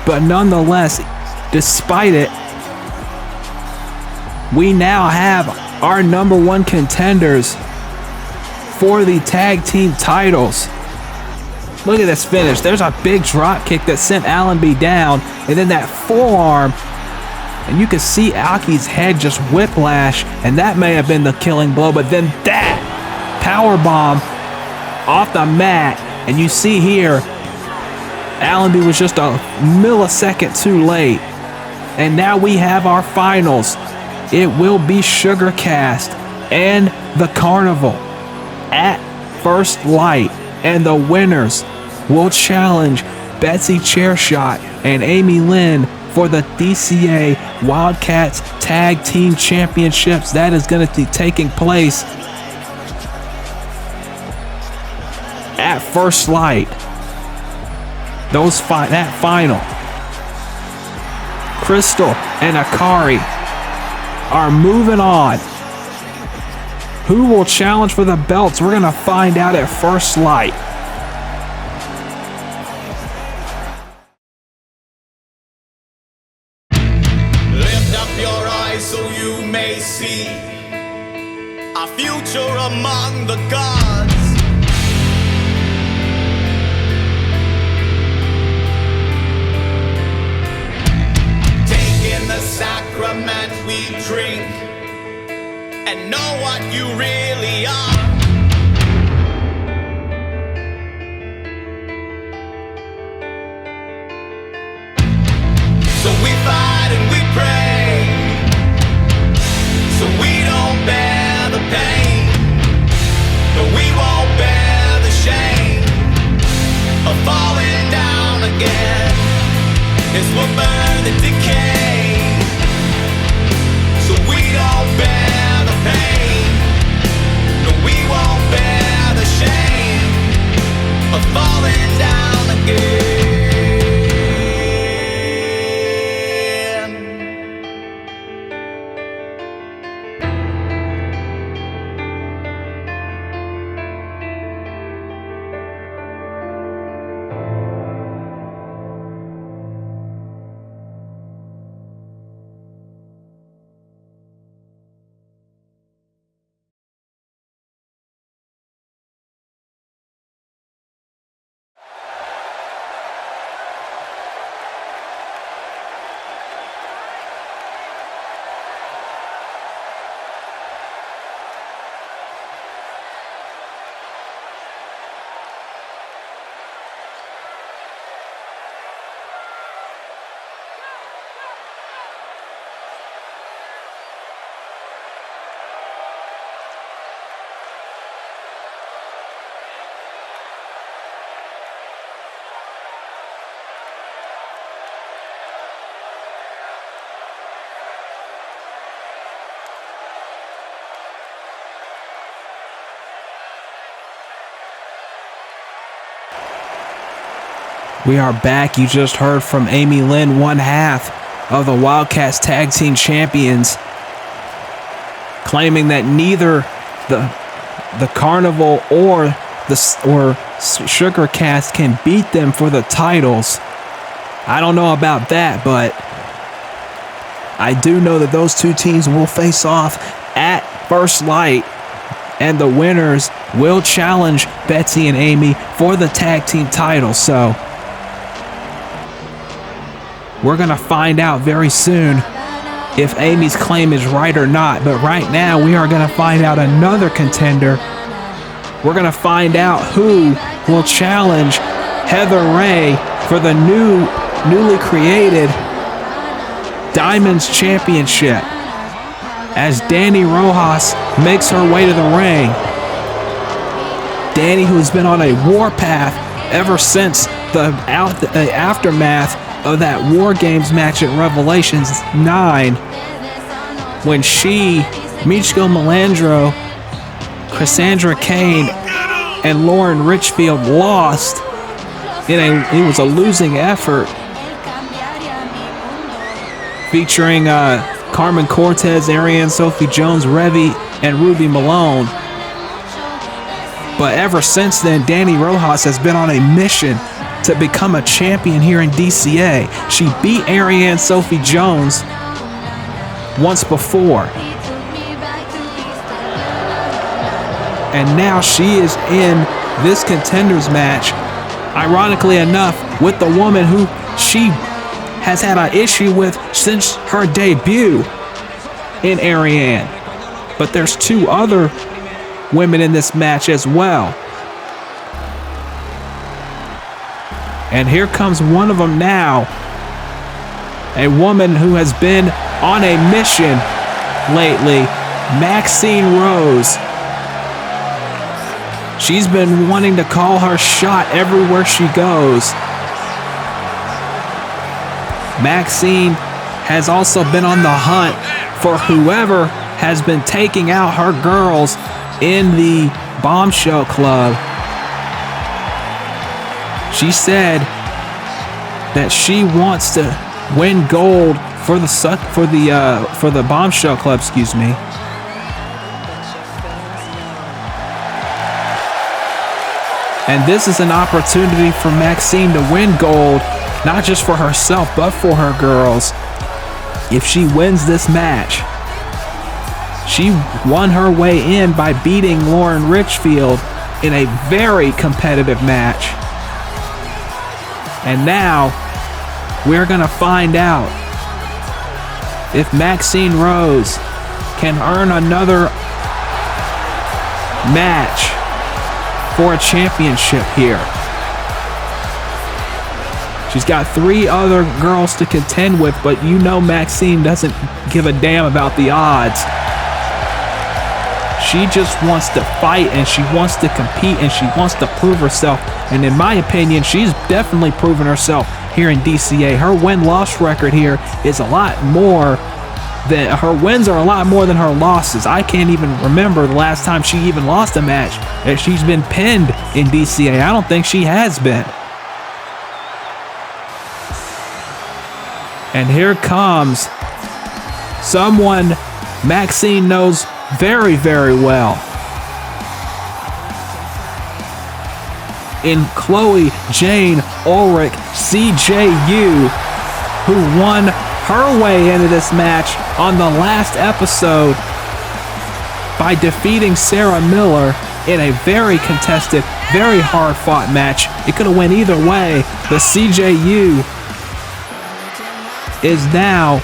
but nonetheless, despite it, we now have our number one contenders for the tag team titles. Look at this finish. There's a big drop kick that sent Allenby down, and then that forearm, and you can see Aki's head just whiplash, and that may have been the killing blow. But then that power bomb off the mat, and you see here Allenby was just a millisecond too late. And now we have our finals. It will be Sugarcast and the Carnival at First Light, and the winners will challenge Betsy Chairshot and Amy Lynn for the DCA Wildcats Tag Team Championships. That is going to be taking place at First Light. That final, Crystal and Akari are moving on. Who will challenge for the belts? We're going to find out at First Light. Lift up your eyes so you may see a future among the gods. Take in the sacrament we drink and know what you really are. So we fight and we pray, so we don't bear the pain, but we won't bear the shame of falling down again. This will burn the decay, so we don't bear the pain, We are back. You just heard from Amy Lynn, one half of the Wildcats Tag Team Champions, claiming that neither the Carnival or Sugar Cast can beat them for the titles. I don't know about that, but I do know that those two teams will face off at First Light, and the winners will challenge Betsy and Amy for the tag team titles. So we're going to find out very soon if Amy's claim is right or not. But right now, we are going to find out another contender. We're going to find out who will challenge Heather Rae for the newly created Diamonds Championship, as Danny Rojas makes her way to the ring. Danny, who's been on a warpath ever since the aftermath of that War Games match at Revelations 9, when she, Michiko Melandro, Cassandra Cain, and Lauren Richfield lost it was a losing effort, featuring Carmen Cortez, Ariane Sophie Jones, Revy and Rubi Malone. But ever since then, Danny Rojas has been on a mission to become a champion here in DCA. She beat Ariane Sophie Jones once before, and now she is in this Contenders match, ironically enough, with the woman who she has had an issue with since her debut in Ariane. But there's two other women in this match as well. And here comes one of them now. A woman who has been on a mission lately, Maxine Rose. She's been wanting to call her shot everywhere she goes. Maxine has also been on the hunt for whoever has been taking out her girls in the Bombshell Club. She said that she wants to win gold for the Bombshell Club, excuse me. And this is an opportunity for Maxine to win gold, not just for herself, but for her girls. If she wins this match, she won her way in by beating Lauren Richfield in a very competitive match. And now we're going to find out if Maxine Rose can earn another match for a championship here. She's got 3 other girls to contend with, but you know Maxine doesn't give a damn about the odds. She just wants to fight, and she wants to compete, and she wants to prove herself. And in my opinion, she's definitely proven herself here in DCA. Her win-loss record here is a lot more than her wins are a lot more than her losses. I can't even remember the last time she even lost a match. If she's been pinned in DCA, I don't think she has been. And here comes someone Maxine knows very, very well, in Chloe Jane Ulrich, CJU, who won her way into this match on the last episode by defeating Sarah Miller in a very contested, very hard-fought match. It could have went either way, but CJU is now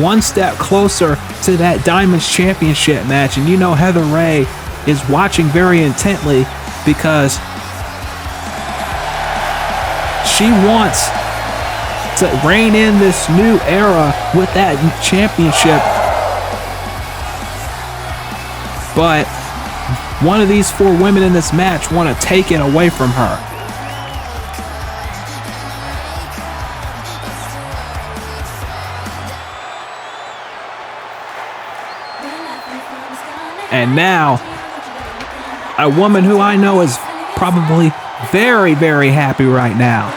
one step closer to that Diamonds Championship match. And you know Heather Rae is watching very intently, because she wants to rein in this new era with that championship. But one of these 4 women in this match want to take it away from her. And now, a woman who I know is probably very, very happy right now.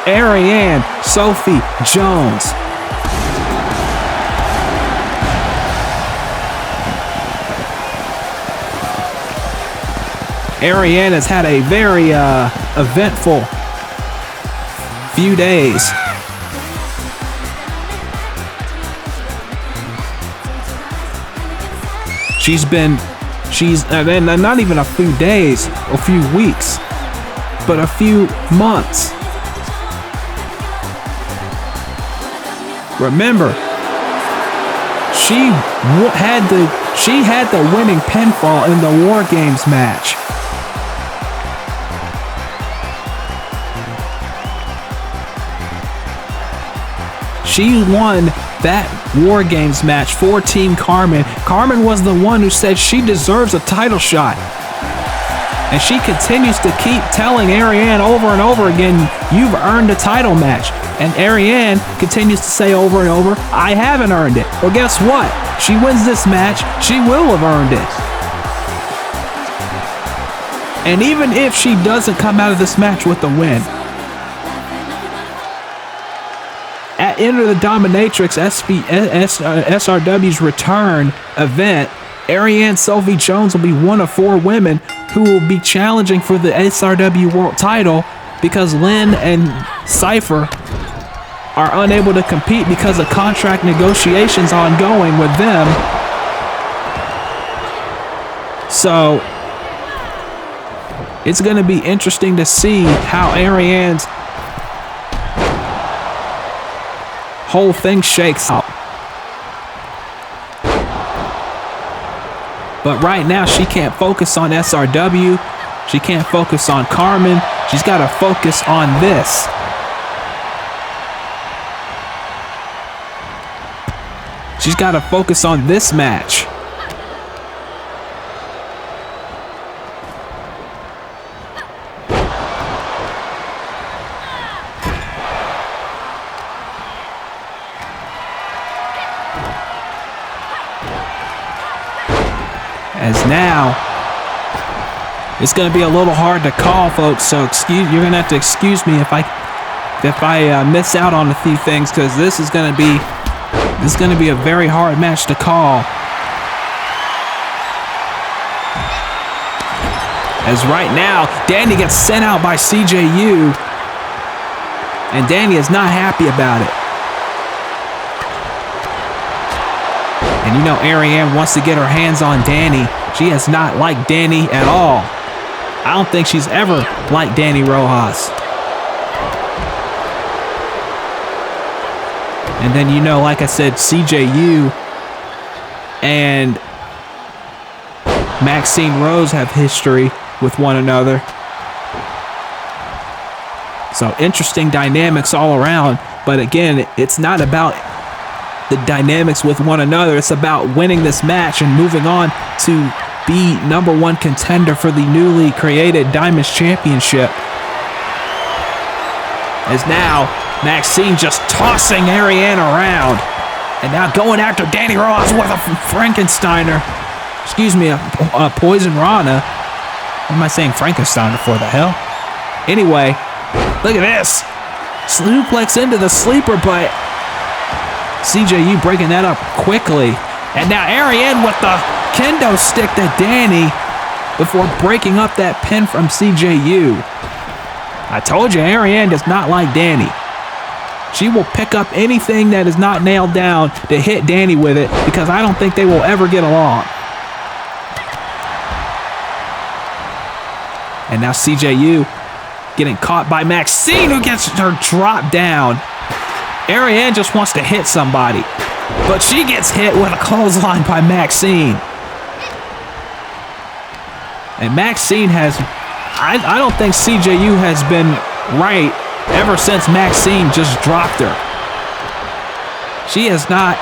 Ariane Sophie Jones. Ariane has had a very eventful few days. She's not even a few days, a few weeks, but a few months. Remember, she had the winning pinfall in the War Games match. She won that War Games match for Team Carmen. Carmen was the one who said she deserves a title shot. And she continues to keep telling Ariane over and over again, you've earned a title match. And Ariane continues to say over and over, I haven't earned it. Well, guess what? She wins this match, she will have earned it. And even if she doesn't come out of this match with the win, at Enter the Dominatrix SRW's return event, Ariane Sophie Jones will be one of 4 women who will be challenging for the SRW World title because Lynn and Cypher are unable to compete because of contract negotiations ongoing with them. So it's going to be interesting to see how Ariane's whole thing shakes out. But right now she can't focus on SRW. She can't focus on Carmen. She's got to focus on this. She's got to focus on this match. As now, it's going to be a little hard to call, folks. So you're going to have to excuse me if I miss out on a few things, because this is going to be a very hard match to call. As right now, Danny gets sent out by CJU, and Danny is not happy about it. And you know Ariane wants to get her hands on Danny. She has not liked Danny at all. I don't think she's ever liked Danny Rojas. And then, you know, like I said, CJU and Maxine Rose have history with one another. So interesting dynamics all around. But again, it's not about the dynamics with one another. It's about winning this match and moving on to be #1 contender for the newly created Diamonds Championship. As now, Maxine just tossing Ariane around. And now going after Danny Ross with a Frankensteiner. Excuse me, a Poison Rana. What am I saying Frankensteiner for, the hell? Anyway, look at this. Suplex into the sleeper, but CJU breaking that up quickly. And now Ariane with the kendo stick to Danny before breaking up that pin from CJU. I told you, Ariane does not like Danny. She will pick up anything that is not nailed down to hit Danny with it, because I don't think they will ever get along. And now CJU getting caught by Maxine, who gets her dropped down. Ariane just wants to hit somebody, but she gets hit with a clothesline by Maxine. And Maxine has, I don't think CJU has been right ever since Maxine just dropped her. She is not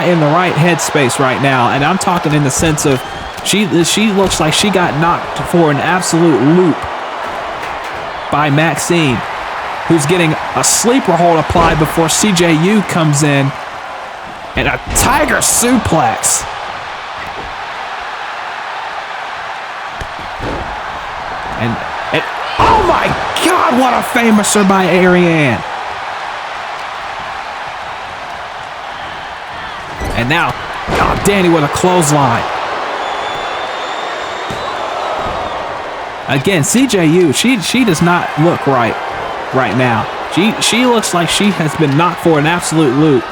in the right headspace right now, and I'm talking in the sense of she looks like she got knocked for an absolute loop by Maxine, who's getting a sleeper hold applied before CJU comes in, and a tiger suplex. And oh my God, what a famouser by Ariane. And now, Danny with a clothesline. Again, CJU, she does not look right now. She looks like she has been knocked for an absolute loop.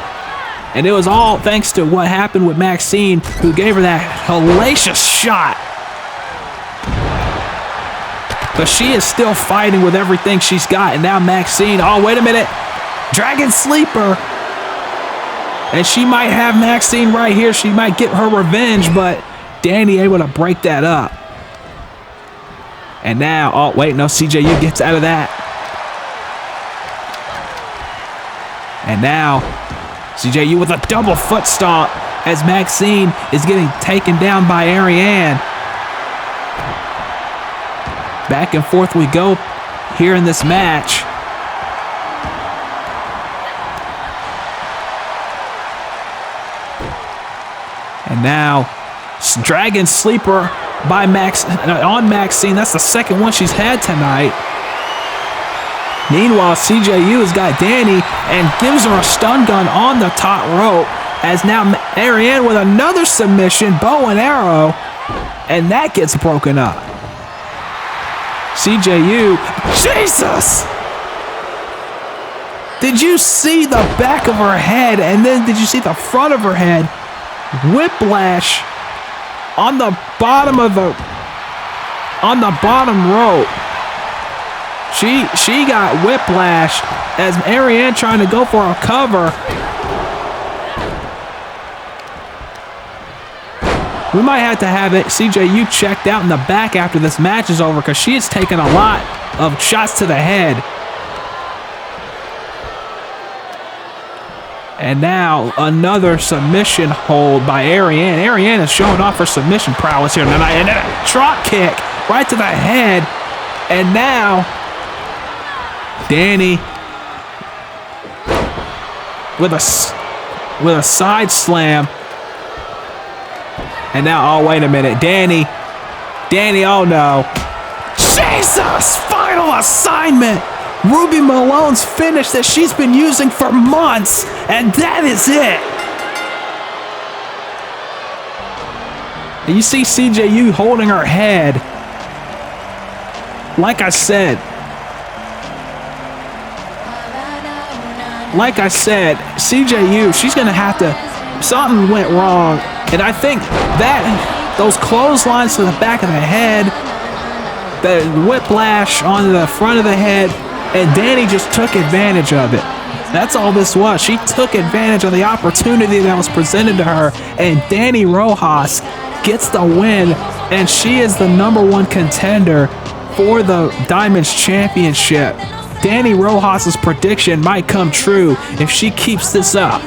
And it was all thanks to what happened with Maxine, who gave her that hellacious shot. But she is still fighting with everything she's got. And now Maxine, oh, wait a minute. Dragon Sleeper. And she might have Maxine right here. She might get her revenge, but Danny able to break that up. And now, oh, wait, no, CJU gets out of that. And now, CJU with a double foot stomp as Maxine is getting taken down by Ariane. Back and forth we go here in this match. And now, Dragon Sleeper by on Maxine. That's the second one she's had tonight. Meanwhile, CJU has got Danny and gives her a stun gun on the top rope. As now Ariane with another submission, bow and arrow, and that gets broken up. CJU, Jesus! Did you see the back of her head, and then did you see the front of her head? Whiplash on the bottom rope. She got whiplash as Ariane trying to go for a cover. We might have to have CJU checked out in the back after this match is over, because she has taken a lot of shots to the head. And now another submission hold by Ariane. Ariane is showing off her submission prowess here tonight. And then a drop kick right to the head. And now Danny with a side slam. And now, oh, wait a minute. Danny, oh no. Jesus! Final assignment! Ruby Malone's finish that she's been using for months, and that is it. And you see CJU holding her head. Like I said, CJU, she's going to have to, something went wrong. And I think that those clotheslines to the back of the head, the whiplash on the front of the head, and Danny just took advantage of it. That's all this was. She took advantage of the opportunity that was presented to her, and Danny Rojas gets the win, and she is the #1 contender for the Diamonds Championship. Danny Rojas' prediction might come true if she keeps this up.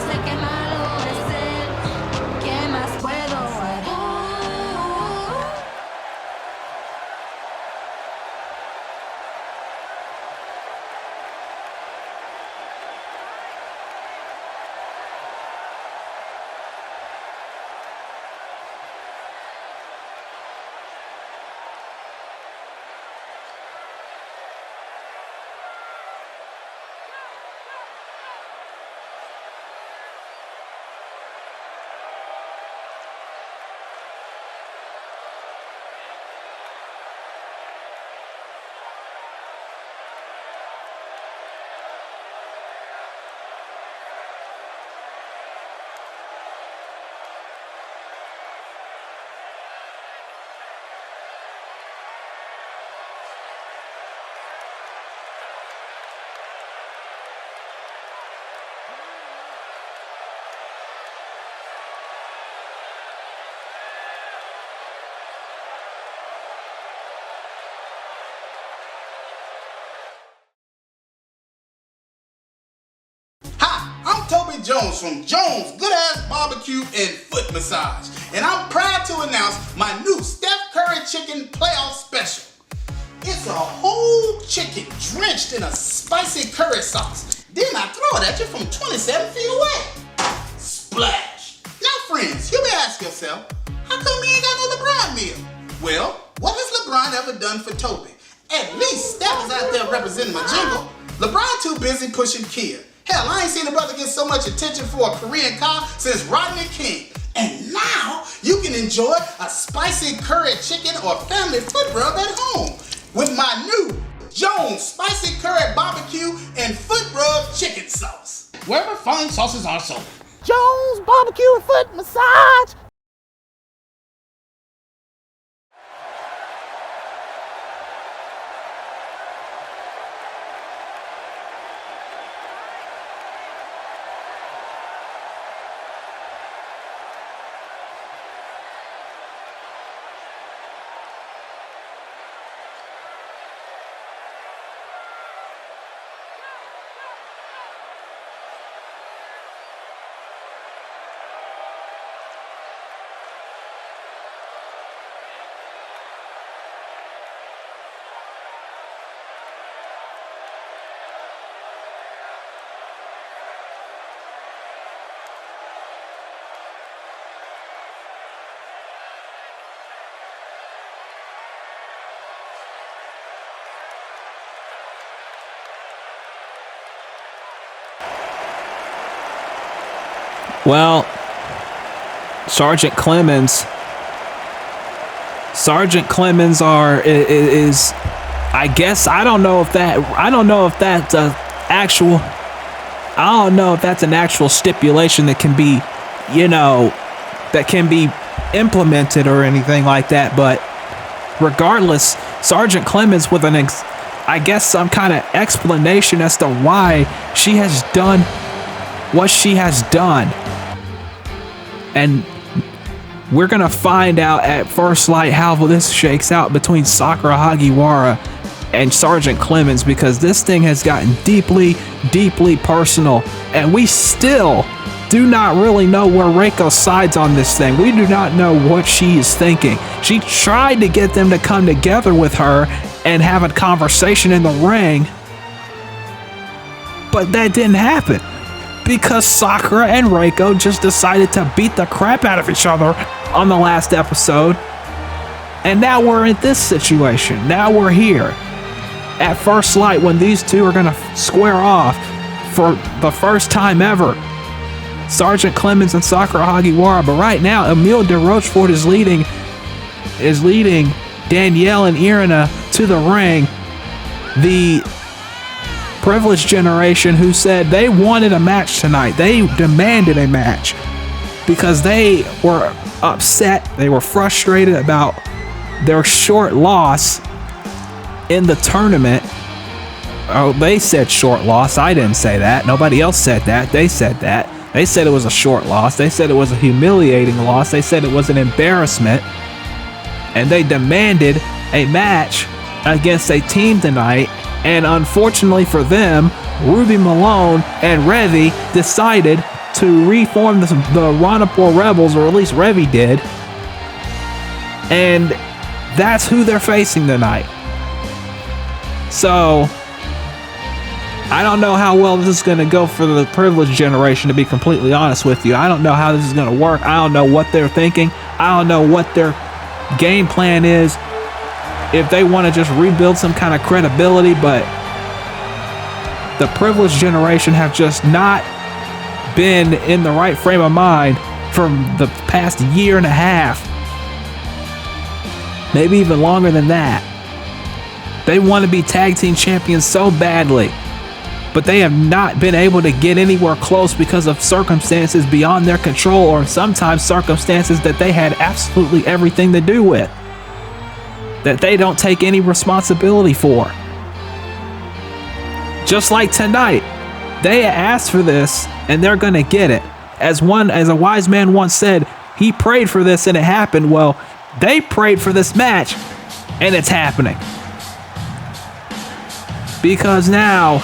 Jones from Jones Good Ass Barbecue and Foot Massage, and I'm proud to announce my new Steph Curry Chicken Playoff Special. It's a whole chicken drenched in a spicy curry sauce. Then I throw it at you from 27 feet away. Splash! Now friends, you may ask yourself, how come we ain't got no LeBron meal? Well, what has LeBron ever done for Toby? At least Steph was out there representing my jingle. LeBron too busy pushing Kia. Hell, I ain't seen a brother get so much attention for a Korean car since Rodney King. And now you can enjoy a spicy curry chicken or family foot rub at home with my new Jones Spicy Curry Barbecue and Foot Rub Chicken Sauce. Wherever fine sauces are sold. Jones Barbecue and Foot Massage. Well, Sergeant Clements is I guess I don't know if that's an actual stipulation that can be, that can be implemented or anything like that, but regardless, Sergeant Clements with some kind of explanation as to why she has done what she has done. And we're going to find out at first light how this shakes out between Sakura Hagiwara and Sergeant Clements, because this thing has gotten deeply, deeply personal. And we still do not really know where Reiko sides on this thing. We do not know what she is thinking. She tried to get them to come together with her and have a conversation in the ring, but that didn't happen, because Sakura and Reiko just decided to beat the crap out of each other on the last episode. And now we're in this situation. Now we're here at first light when these two are gonna square off for the first time ever. Sergeant Clements and Sakura Hagiwara. But right now, Emile de Rochefort is leading Danielle and Irina to the ring. The Privileged Generation, who said they wanted a match tonight. They demanded a match because they were upset. They were frustrated about their short loss in the tournament. Oh, they said short loss. I didn't say that. Nobody else said that. They said that. They said it was a short loss. They said it was a humiliating loss. They said it was an embarrassment. And they demanded a match against a team tonight. And unfortunately for them, Ruby Malone and Revy decided to reform the Ranapur Rebels, or at least Revy did. And that's who they're facing tonight. So I don't know how well this is going to go for the Privileged Generation, to be completely honest with you. I don't know how this is going to work. I don't know what they're thinking. I don't know what their game plan is, if they want to just rebuild some kind of credibility. But the Privileged Generation have just not been in the right frame of mind for the past year and a half, maybe even longer than that. They want to be tag team champions so badly, but they have not been able to get anywhere close because of circumstances beyond their control, or sometimes circumstances that they had absolutely everything to do with, that they don't take any responsibility for. Just like tonight, they asked for this and they're gonna get it. As a wise man once said, he prayed for this and it happened. Well, they prayed for this match and it's happening, because now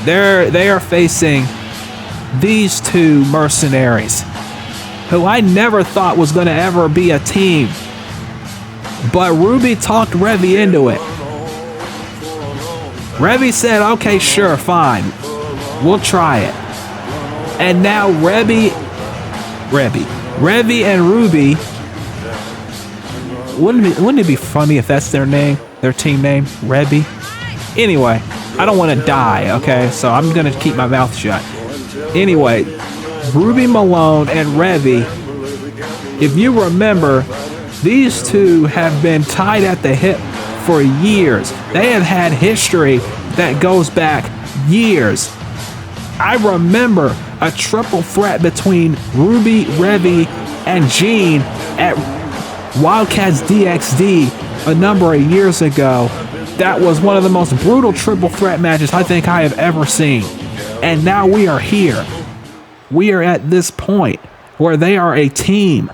they are facing these two mercenaries who I never thought was gonna ever be a team. But Ruby talked Revy into it. Revy said, okay, sure, fine. We'll try it. And now Revy and Ruby wouldn't it be funny if that's their name, their team name, Revy? Anyway, I don't want to die, okay? So I'm going to keep my mouth shut. Anyway, Ruby Malone and Revy, if you remember, these two have been tied at the hip for years. They have had history that goes back years. I remember a triple threat between Ruby, Revy, and Jean at Wildcats DXD a number of years ago. That was one of the most brutal triple threat matches I think I have ever seen. And now we are here. We are at this point where they are a team.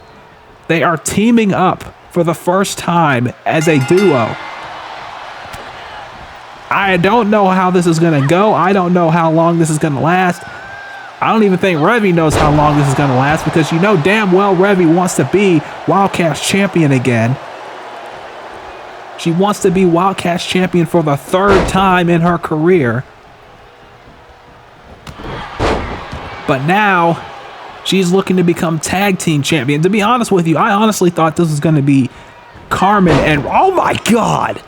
They are teaming up for the first time as a duo. I don't know how this is going to go. I don't know how long this is going to last. I don't even think Revy knows how long this is going to last, because you know damn well Revy wants to be Wildcats champion again. She wants to be Wildcats champion for the third time in her career. But now she's looking to become tag team champion. To be honest with you, I honestly thought this was going to be Carmen and, oh my God,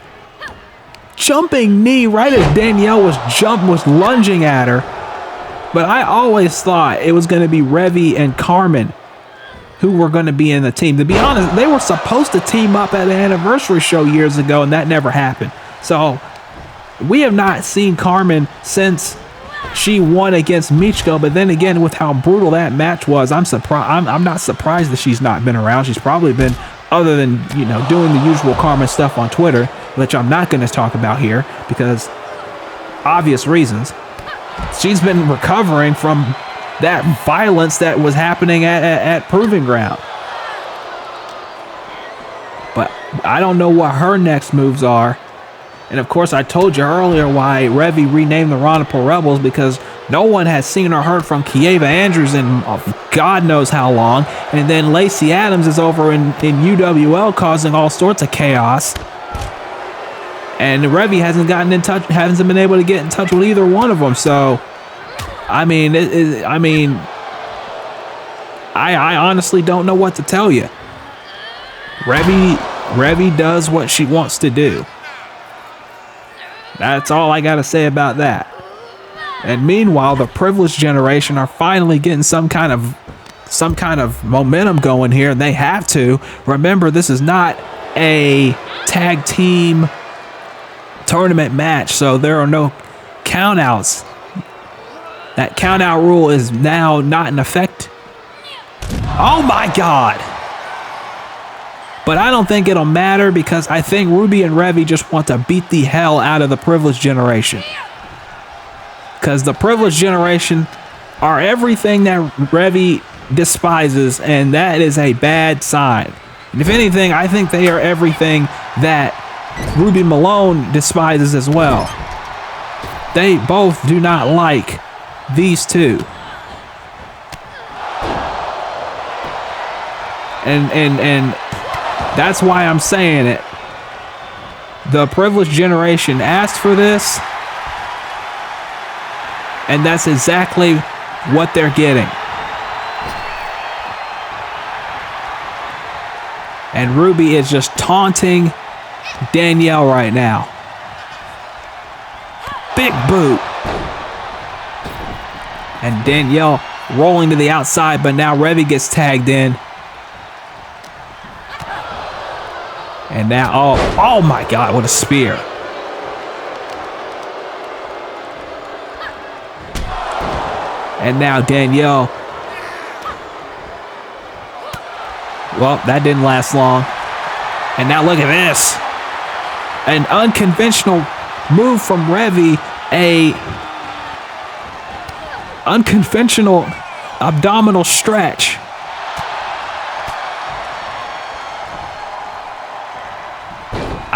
jumping knee right as Danielle was lunging at her. But I always thought it was going to be Revy and Carmen who were going to be in the team. To be honest, they were supposed to team up at an anniversary show years ago, and that never happened. So we have not seen Carmen since she won against Miyako. But then again, with how brutal that match was, I'm surprised. I'm not surprised that she's not been around. She's probably been, other than, you know, doing the usual Carmen stuff on Twitter, which I'm not going to talk about here because obvious reasons. She's been recovering from that violence that was happening at Proving Ground. But I don't know what her next moves are. And of course, I told you earlier why Revy renamed the Ronipol Rebels, because no one has seen or heard from Kieva Andrews in God knows how long. And then Lacey Adams is over in UWL causing all sorts of chaos. And Revy hasn't gotten in touch, hasn't been able to get in touch with either one of them. So, I mean, I honestly don't know what to tell you. Revy does what she wants to do. That's all I got to say about that. And meanwhile, the privileged generation are finally getting some kind of momentum going here, and they have to. Remember, this is not a tag team tournament match, so there are no countouts. That countout rule is now not in effect. Oh my God. But I don't think it'll matter, because I think Ruby and Revy just want to beat the hell out of the privileged generation. Because the privileged generation are everything that Revy despises, and that is a bad sign. And if anything, I think they are everything that Ruby Malone despises as well. They both do not like these two. And that's why I'm saying it. The privileged generation asked for this, and that's exactly what they're getting. And Ruby is just taunting Danielle right now. Big boot. And Danielle rolling to the outside, but now Revy gets tagged in. And now, oh my God, what a spear. And now Danielle. Well, that didn't last long. And now look at this. An unconventional move from Revy. A unconventional abdominal stretch.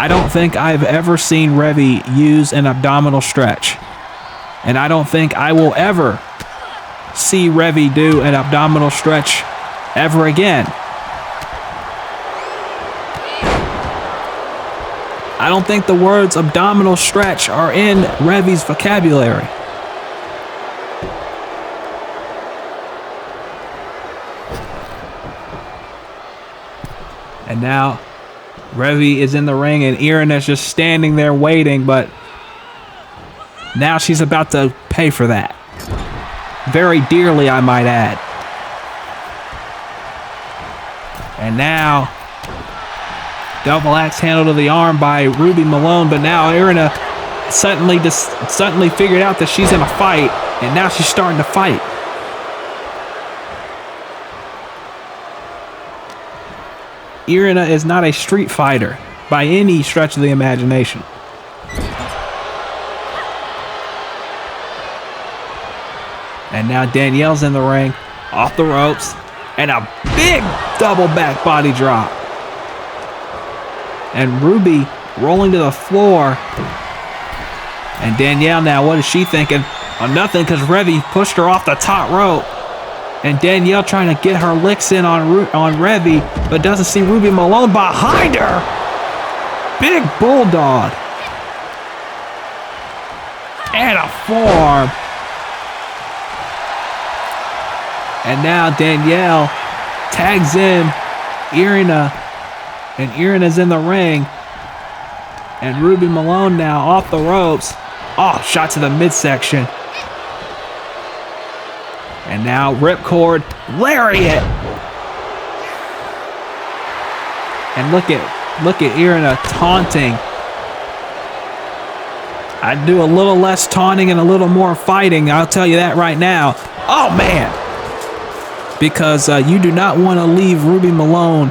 I don't think I've ever seen Revy use an abdominal stretch. And I don't think I will ever see Revy do an abdominal stretch ever again. I don't think the words abdominal stretch are in Revy's vocabulary. And now Revy is in the ring and Irina's just standing there waiting, but now she's about to pay for that. Very dearly, I might add. And now, double axe handle to the arm by Ruby Malone, but now Irina suddenly figured out that she's in a fight, and now she's starting to fight. Irina is not a street fighter by any stretch of the imagination. And now Danielle's in the ring, off the ropes, and a big double back body drop. And Ruby rolling to the floor. And Danielle now, what is she thinking? Oh, nothing, because Revy pushed her off the top rope. And Danielle trying to get her licks in on Revy, but doesn't see Ruby Malone behind her. Big bulldog. And a forearm. And now Danielle tags in Irina, and Irina's in the ring. And Ruby Malone now off the ropes. Oh, shot to the midsection. And now ripcord, lariat. And look at Irina taunting. I'd do a little less taunting and a little more fighting, I'll tell you that right now. Oh, man. Because you do not want to leave Ruby Malone.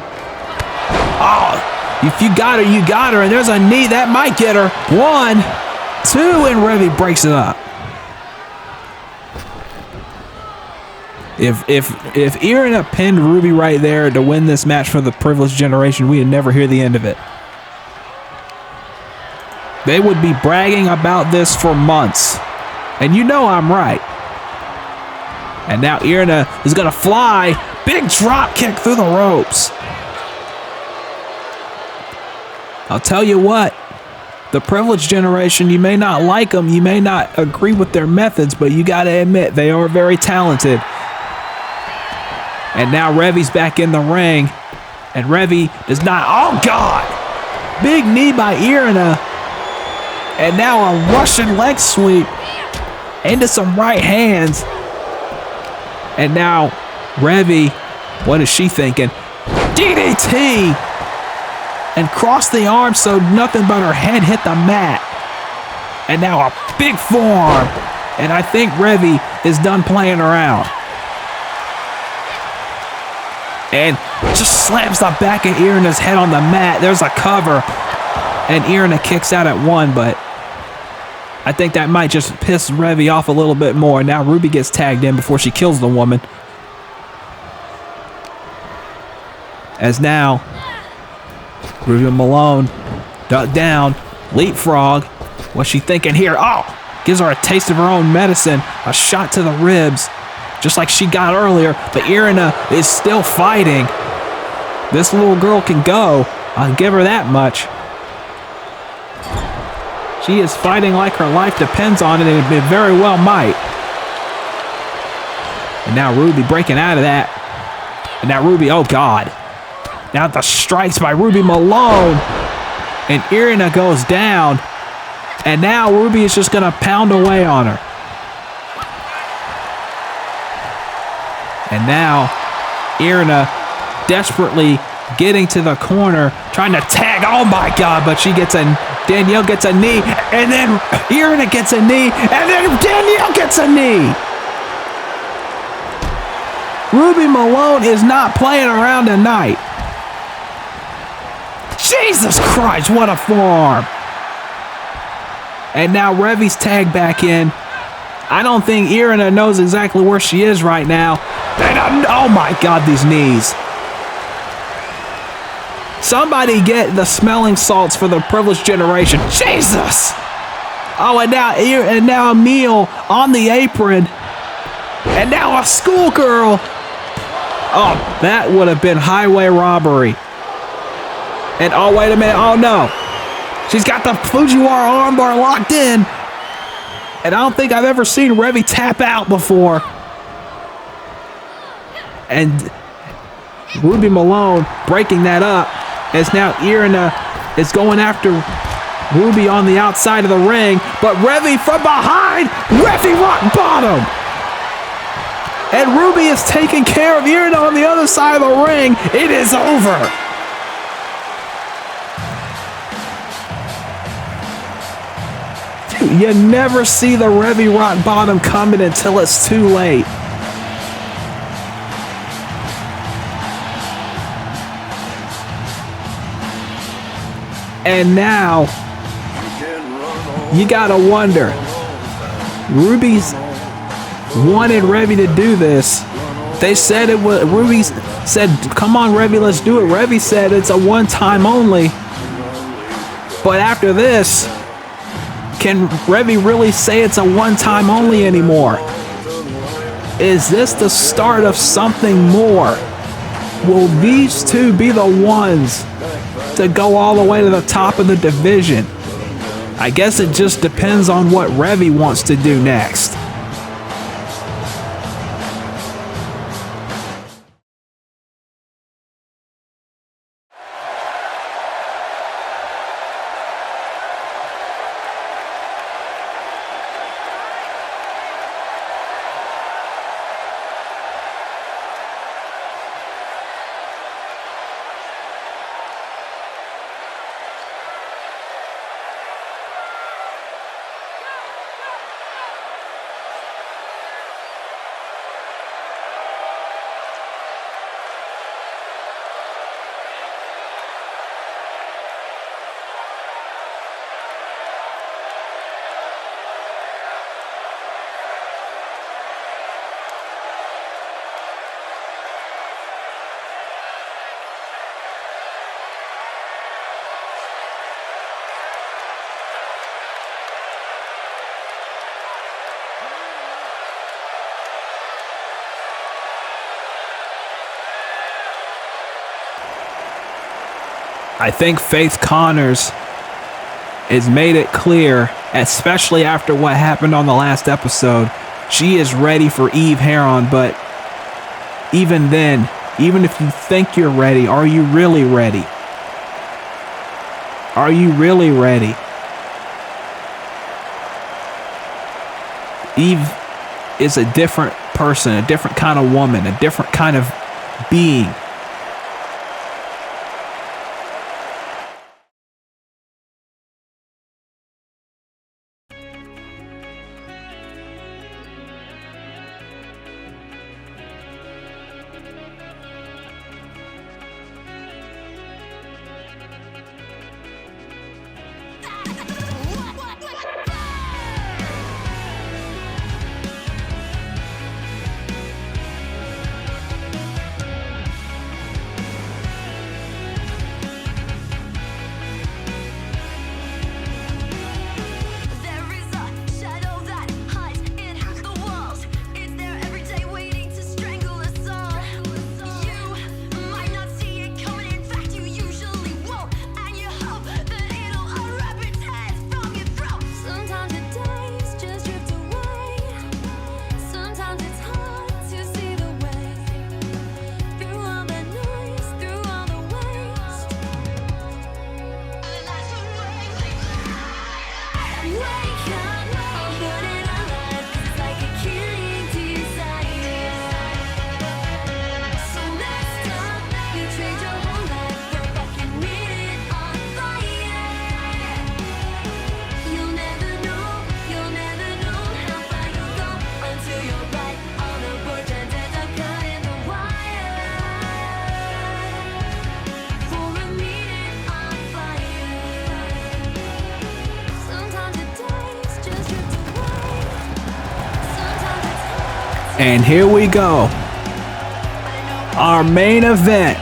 Oh, if you got her, you got her. And there's a knee that might get her. 1, 2, and Revy breaks it up. If Irina pinned Ruby right there to win this match for the Privileged Generation, we would never hear the end of it. They would be bragging about this for months. And you know I'm right. And now Irina is going to fly. Big drop kick through the ropes. I'll tell you what. The Privileged Generation, you may not like them. You may not agree with their methods. But you got to admit, they are very talented. And now Revy's back in the ring. And Revy does not. Oh, God. Big knee by Irina. And now a Russian leg sweep into some right hands. And now Revy, what is she thinking? DDT! And cross the arm so nothing but her head hit the mat. And now a big forearm. And I think Revy is done playing around. And just slams the back of Irina's head on the mat. There's a cover. And Irina kicks out at 1, but I think that might just piss Revy off a little bit more. Now Ruby gets tagged in before she kills the woman. As now, Ruby Malone ducked down, leapfrog. What's she thinking here? Oh, gives her a taste of her own medicine. A shot to the ribs, just like she got earlier. But Irina is still fighting. This little girl can go. I'll give her that much. She is fighting like her life depends on it, and it very well might. And now Ruby breaking out of that. And now Ruby, oh God. Now the strikes by Ruby Malone. And Irina goes down. And now Ruby is just going to pound away on her. And now Irina desperately getting to the corner, trying to tag. Oh my God, but she gets Danielle gets a knee, and then Irina gets a knee, and then Danielle gets a knee. Ruby Malone is not playing around tonight. Jesus Christ, what a forearm. And now Revy's tagged back in. I don't think Irina knows exactly where she is right now. And oh my God, these knees. Somebody get the smelling salts for the Privileged Generation. Jesus! Oh, and now Emil on the apron. And now a schoolgirl. Oh, that would have been highway robbery. And oh, wait a minute. Oh, no. She's got the Fujiwara armbar locked in. And I don't think I've ever seen Revy tap out before. And Ruby Malone breaking that up. as now Irina is going after Ruby on the outside of the ring, but Revy from behind, Revy rock bottom. And Ruby is taking care of Irina on the other side of the ring. It is over. You never see the Revy rock bottom coming until it's too late. And now, you gotta wonder, Ruby's wanted Revy to do this. They said it was, Ruby said, come on Revy, let's do it. Revy said it's a one-time only. But after this, can Revy really say it's a one-time only anymore? Is this the start of something more? Will these two be the ones to go all the way to the top of the division? I guess it just depends on what Revy wants to do next. I think Faith Connors has made it clear, especially after what happened on the last episode, she is ready for Eve Heron. But even then, even if you think you're ready, are you really ready? Are you really ready? Eve is a different person, a different kind of woman, a different kind of being. And here we go. Our main event.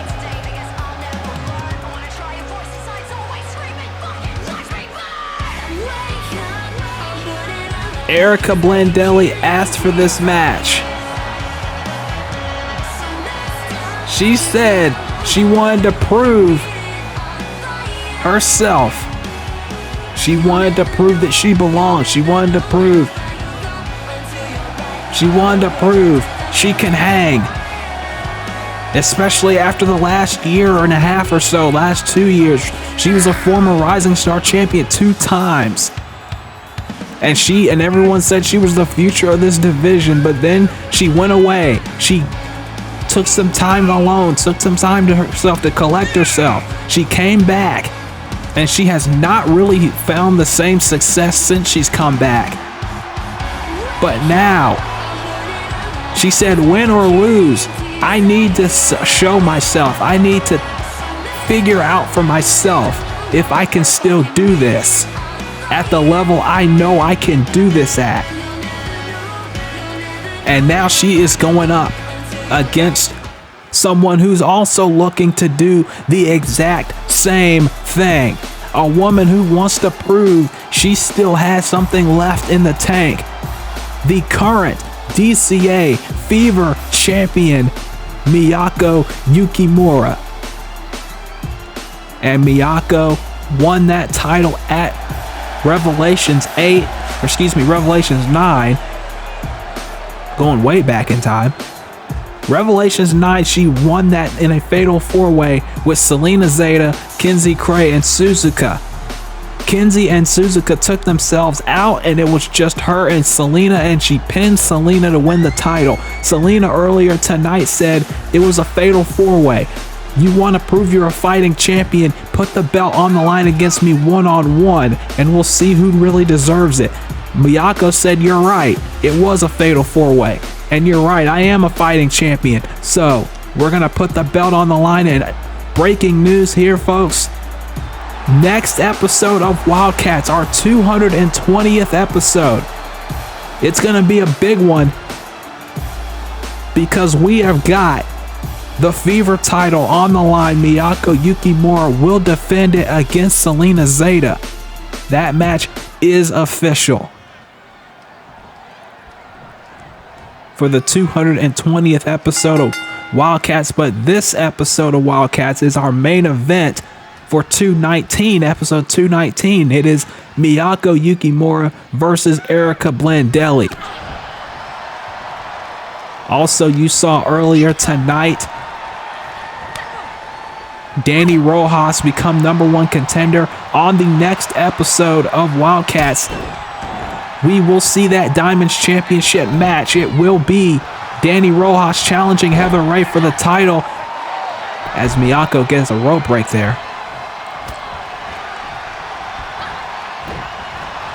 Erica Blandelli asked for this match. She said she wanted to prove herself. She wanted to prove that she belonged. She wanted to prove she can hang. especially after the last year and a half or so, last 2 years. She was a former Rising Star champion 2 times. And everyone said she was the future of this division, but then she went away. She took some time alone, took some time to herself to collect herself. She came back, and she has not really found the same success since she's come back. But now, she said, win or lose, I need to show myself. I need to figure out for myself if I can still do this at the level I know I can do this at. And now she is going up against someone who's also looking to do the exact same thing. A woman who wants to prove she still has something left in the tank. The current DCA Fever champion, Miyako Yukimura. And Miyako won that title at Revelations 9, going way back in time. Revelations 9, she won that in a fatal 4-way with Selena Zeta, Kenzie Cray, and Suzuka. Kenzie and Suzuka took themselves out, and it was just her and Selena, and she pinned Selena to win the title. Selena earlier tonight said it was a fatal 4-way. You want to prove you're a fighting champion, put the belt on the line against me one-on-one, and we'll see who really deserves it. Miyako said, you're right, it was a fatal 4-way. And you're right, I am a fighting champion. So, we're going to put the belt on the line, and breaking news here, folks. Next episode of Wildcats, our 220th episode. It's going to be a big one because we have got the Fever title on the line. Miyako Yukimura will defend it against Selena Zeta. That match is official for the 220th episode of Wildcats. But this episode of Wildcats is our main event for 219, episode 219. It is Miyako Yukimura versus Erica Blandelli. Also, you saw earlier tonight, Danny Rojas become #1 contender. On the next episode of Wildcats, we will see that Diamonds Championship match. It will be Danny Rojas challenging Heather Rae for the title as Miyako gets a rope break there.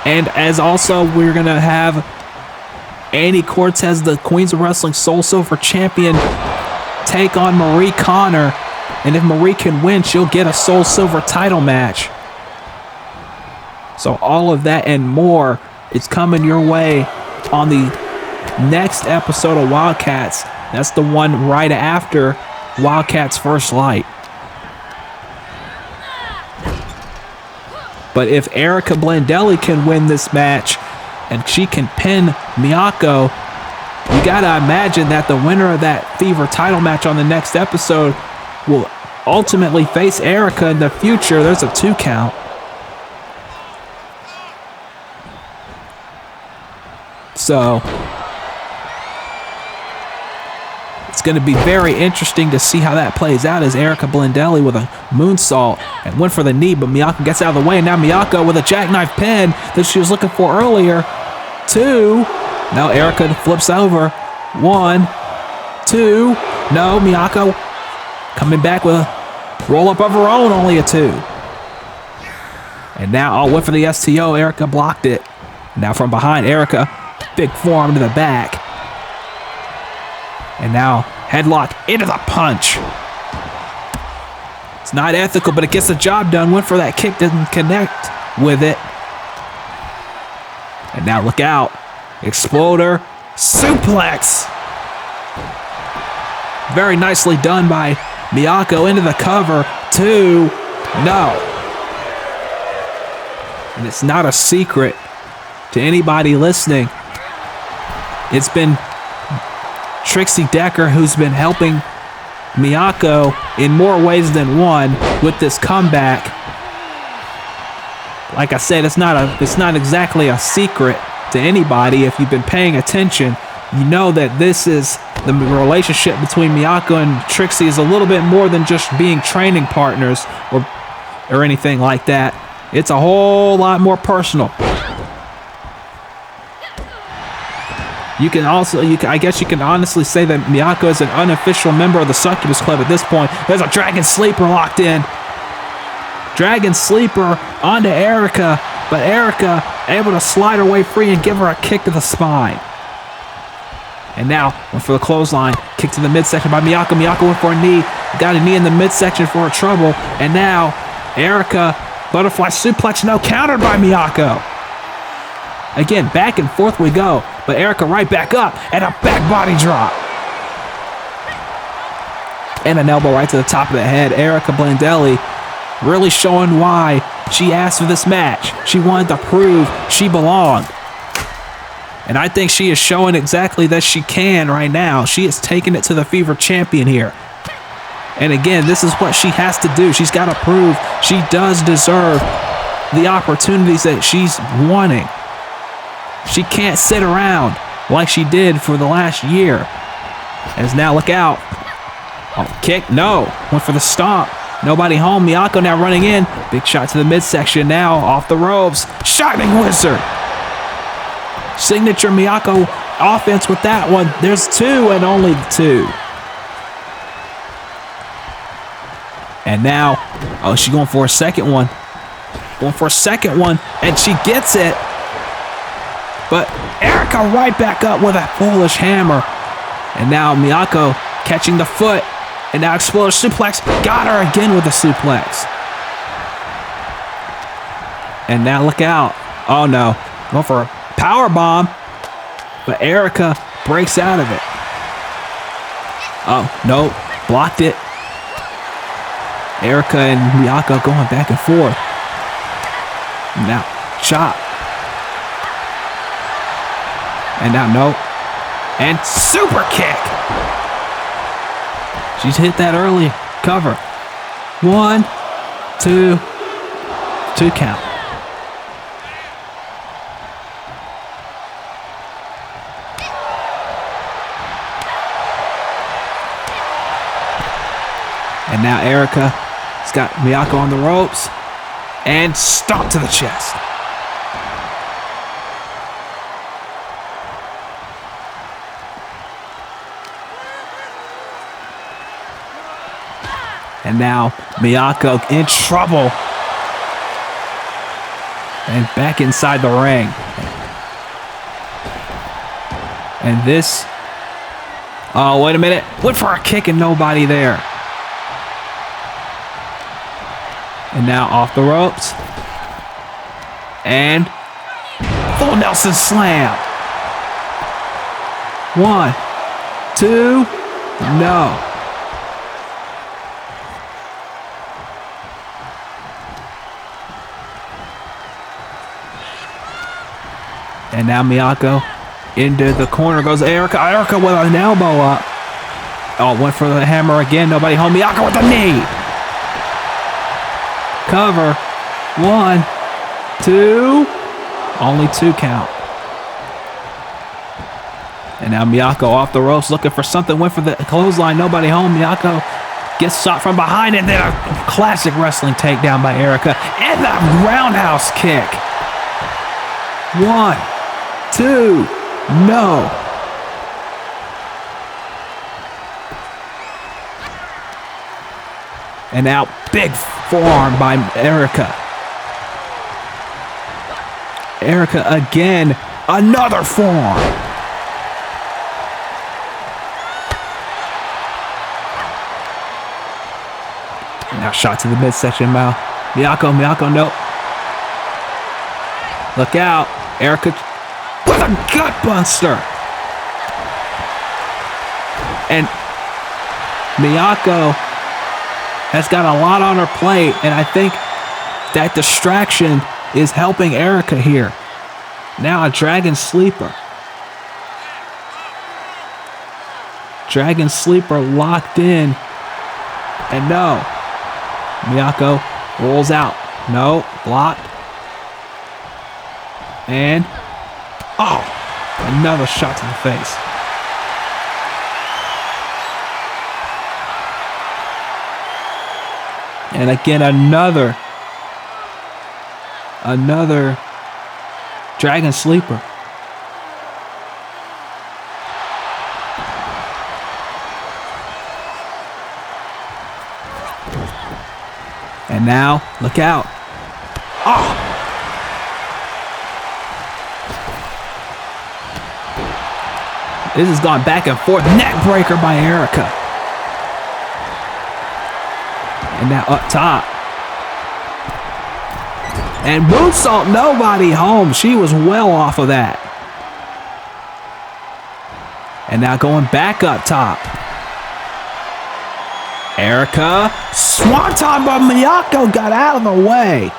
And as also, we're going to have Annie Cortez, the Queens of Wrestling Soul Silver champion, take on Marie Connor. And if Marie can win, she'll get a Soul Silver title match. So all of that and more is coming your way on the next episode of Wildcats. That's the one right after Wildcats First Light. But if Erica Blandelli can win this match and she can pin Miyako, you gotta imagine that the winner of that Fever title match on the next episode will ultimately face Erica in the future. There's a 2 count. So it's going to be very interesting to see how that plays out as Erica Blandelli with a moonsault and went for the knee, but Miyako gets out of the way. And now Miyako with a jackknife pin that she was looking for earlier. 2. Now Erica flips over. 1, 2. No, Miyako coming back with a roll-up of her own, only a 2. And now, went for the STO. Erica blocked it. Now from behind, Erica, big forearm to the back. And now, headlock into the punch. It's not ethical, but it gets the job done. Went for that kick, didn't connect with it. And now, look out. Exploder, suplex. Very nicely done by Miyako into the cover. 2. No. And it's not a secret to anybody listening. It's been Trixie Decker who's been helping Miyako in more ways than one with this comeback. Like I said, it's not exactly a secret to anybody. If you've been paying attention, you know that this is the relationship between Miyako and Trixie is a little bit more than just being training partners or anything like that. It's a whole lot more personal. I guess you can honestly say that Miyako is an unofficial member of the Succubus Club at this point. There's a Dragon Sleeper locked in. Dragon Sleeper onto Erica, but Erica able to slide her way free and give her a kick to the spine. And now, went for the clothesline. Kick to the midsection by Miyako. Miyako went for a knee. Got a knee in the midsection for a trouble. And now, Erica, butterfly suplex, no, countered by Miyako. Again, back and forth we go. But Erica right back up, and a back body drop. And an elbow right to the top of the head. Erica Blandelli really showing why she asked for this match. She wanted to prove she belonged. And I think she is showing exactly that she can right now. She is taking it to the Fever Champion here. And again, this is what she has to do. She's got to prove she does deserve the opportunities that she's wanting. She can't sit around like she did for the last year. As now, look out. Oh, kick, no. Went for the stomp. Nobody home. Miyako now running in. Big shot to the midsection now. Off the ropes. Shining Wizard. Signature Miyako offense with that one. There's two and only two. And now, oh, she's going for a second one. Going for a second one, and she gets it. But Erica right back up with a foolish hammer. And now Miyako catching the foot. And now Exploder suplex. Got her again with a suplex. And now look out. Oh no. Going for a power bomb. But Erica breaks out of it. Oh, no. Blocked it. Erica and Miyako going back and forth. Now, chop. And now, no. And super kick. She's hit that early. Cover. 1, 2 count. And now Erica has got Miyako on the ropes. And stomp to the chest. And now Miyako in trouble. And back inside the ring. And this. Oh, wait a minute. Went for a kick and nobody there. And now off the ropes. And full Nelson slam. 1, 2, no. And now Miyako into the corner goes Erica. Erica with an elbow up. Oh, went for the hammer again. Nobody home. Miyako with the knee. Cover. 1, 2. Only 2 count. And now Miyako off the ropes looking for something. Went for the clothesline. Nobody home. Miyako gets shot from behind. And then a classic wrestling takedown by Erica. And the roundhouse kick. 1, 2, no. And now big forearm by Erica. Erica again, another forearm. Now shot to the midsection now. Miyako, nope. Look out. Erica with a gut buster. And Miyako has got a lot on her plate, and I think that distraction is helping Erica here. Now a Dragon Sleeper. Dragon Sleeper locked in. And no. Miyako rolls out. No, blocked. And, oh, another shot to the face. And again, another Dragon Sleeper. And now, look out. Oh! This has gone back and forth. Neck breaker by Erica. And now up top. And moonsault, nobody home. She was well off of that. And now going back up top. Erica. Swanton, but Miyako got out of the way.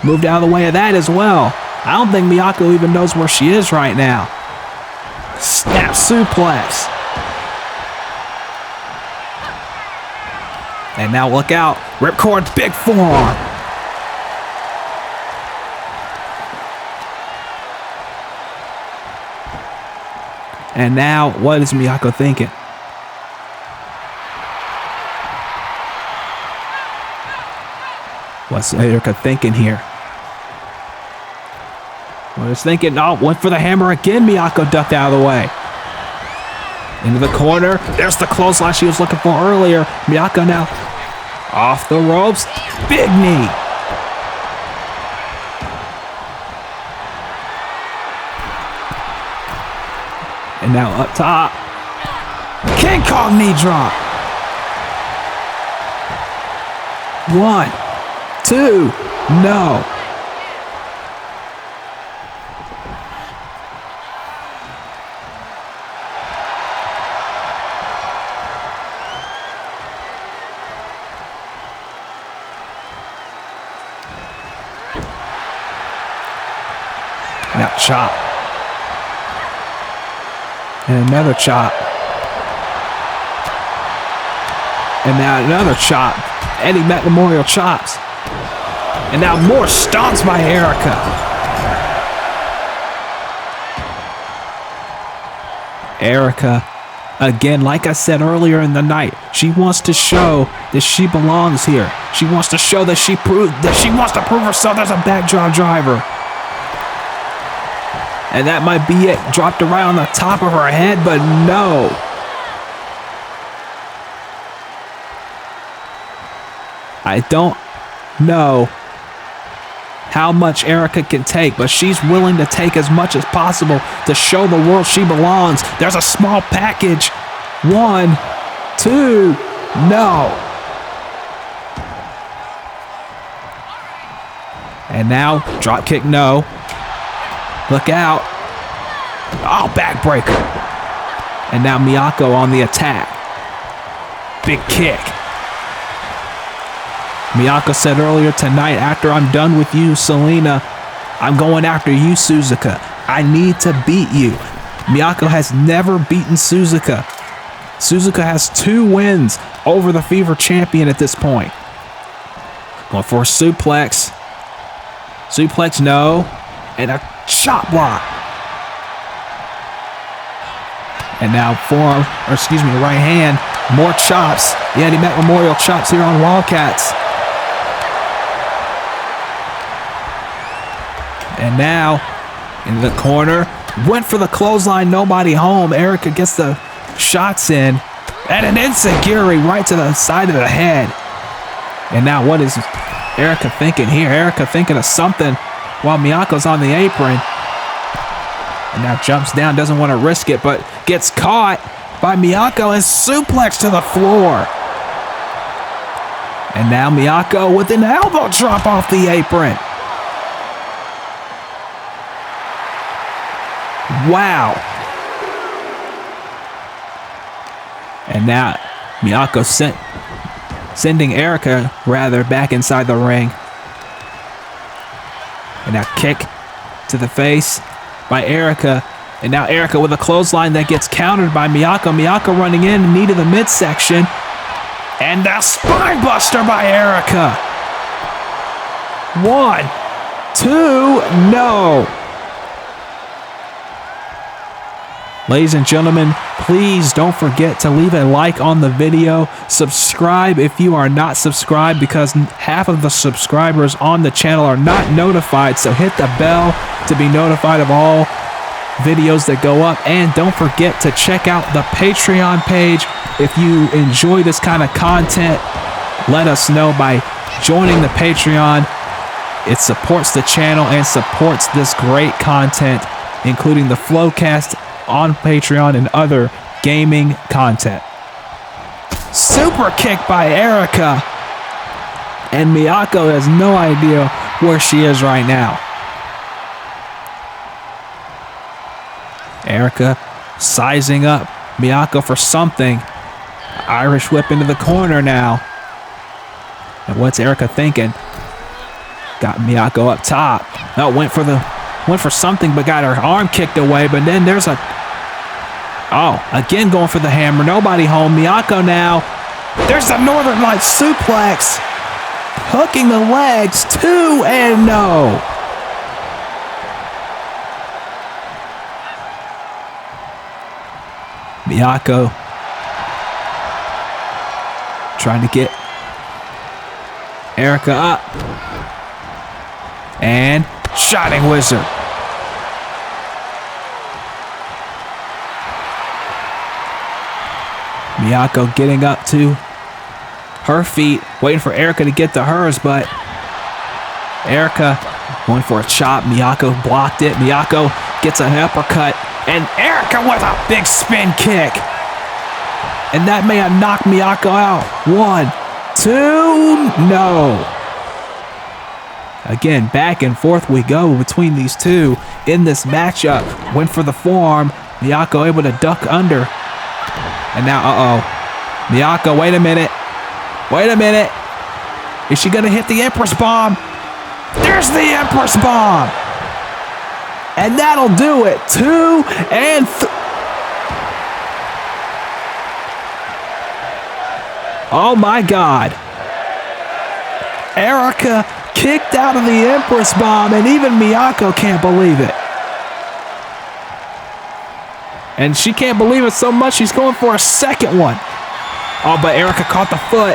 Moved out of the way of that as well. I don't think Miyako even knows where she is right now. Snap suplex. And now look out. Ripcord, big forearm. And now, what is Miyako thinking? What's Erica thinking here? Well, he's thinking, oh, went for the hammer again. Miyako ducked out of the way. Into the corner. There's the clothesline she was looking for earlier. Miyako now off the ropes. Big knee. And now up top. King Kong knee drop. 1, 2, no. Now chop. And another chop. And now another chop. Eddie Met Memorial chops. And now more stomps by Erica. Erica, again, like I said earlier in the night, she wants to show that she belongs here. She wants to show that she wants to prove herself as a backdrop driver. And that might be it. Dropped her right on the top of her head, but no. I don't know how much Erica can take, but she's willing to take as much as possible to show the world she belongs. There's a small package. 1, 2, no. And now, drop kick, no. Look out. Oh, backbreaker. And now Miyako on the attack. Big kick. Miyako said earlier tonight, after I'm done with you, Selena, I'm going after you, Suzuka. I need to beat you. Miyako has never beaten Suzuka. Suzuka has 2 wins over the Fever champion at this point. Going for a suplex. Suplex, no. And a chop block. And now right hand. More chops. The Eddie Met Memorial chops here on Wildcats. And now, in the corner. Went for the clothesline, nobody home. Erica gets the shots in. And an enziguri right to the side of the head. And now what is Erica thinking here? Erica thinking of something while Miyako's on the apron. And now jumps down, doesn't want to risk it, but gets caught by Miyako and suplex to the floor. And now Miyako with an elbow drop off the apron. Wow. And now Miyako sending Erica back inside the ring. And now kick to the face by Erica. And now Erica with a clothesline that gets countered by Miyako. Miyako running in, knee to the midsection. And a spine buster by Erica. 1, 2, no. Ladies and gentlemen, please don't forget to leave a like on the video. Subscribe if you are not subscribed, because half of the subscribers on the channel are not notified. So hit the bell to be notified of all videos that go up. And don't forget to check out the Patreon page. If you enjoy this kind of content, let us know by joining the Patreon. It supports the channel and supports this great content, including the Flowcast on Patreon and other gaming content. Super kick by Erica. And Miyako has no idea where she is right now. Erica sizing up Miyako for something. Irish whip into the corner now. And what's Erica thinking? Got Miyako up top. No, went for something, but got her arm kicked away. But then there's a... Oh, again going for the hammer. Nobody home. Miyako now. There's the Northern Lights suplex. Hooking the legs. 2 and no. Miyako trying to get Erica up. And Shining Wizard. Miyako getting up to her feet, waiting for Erica to get to hers, but Erica going for a chop. Miyako blocked it. Miyako gets an uppercut, and Erica with a big spin kick. And that may have knocked Miyako out. 1, 2, no. Again, back and forth we go between these two in this matchup. Went for the forearm. Miyako able to duck under. And now, Miyako, wait a minute. Wait a minute. Is she going to hit the Empress Bomb? There's the Empress Bomb. And that'll do it. 2 and 3. Oh, my God. Erica kicked out of the Empress Bomb, and even Miyako can't believe it. And she can't believe it so much, she's going for a second one. Oh, but Erica caught the foot.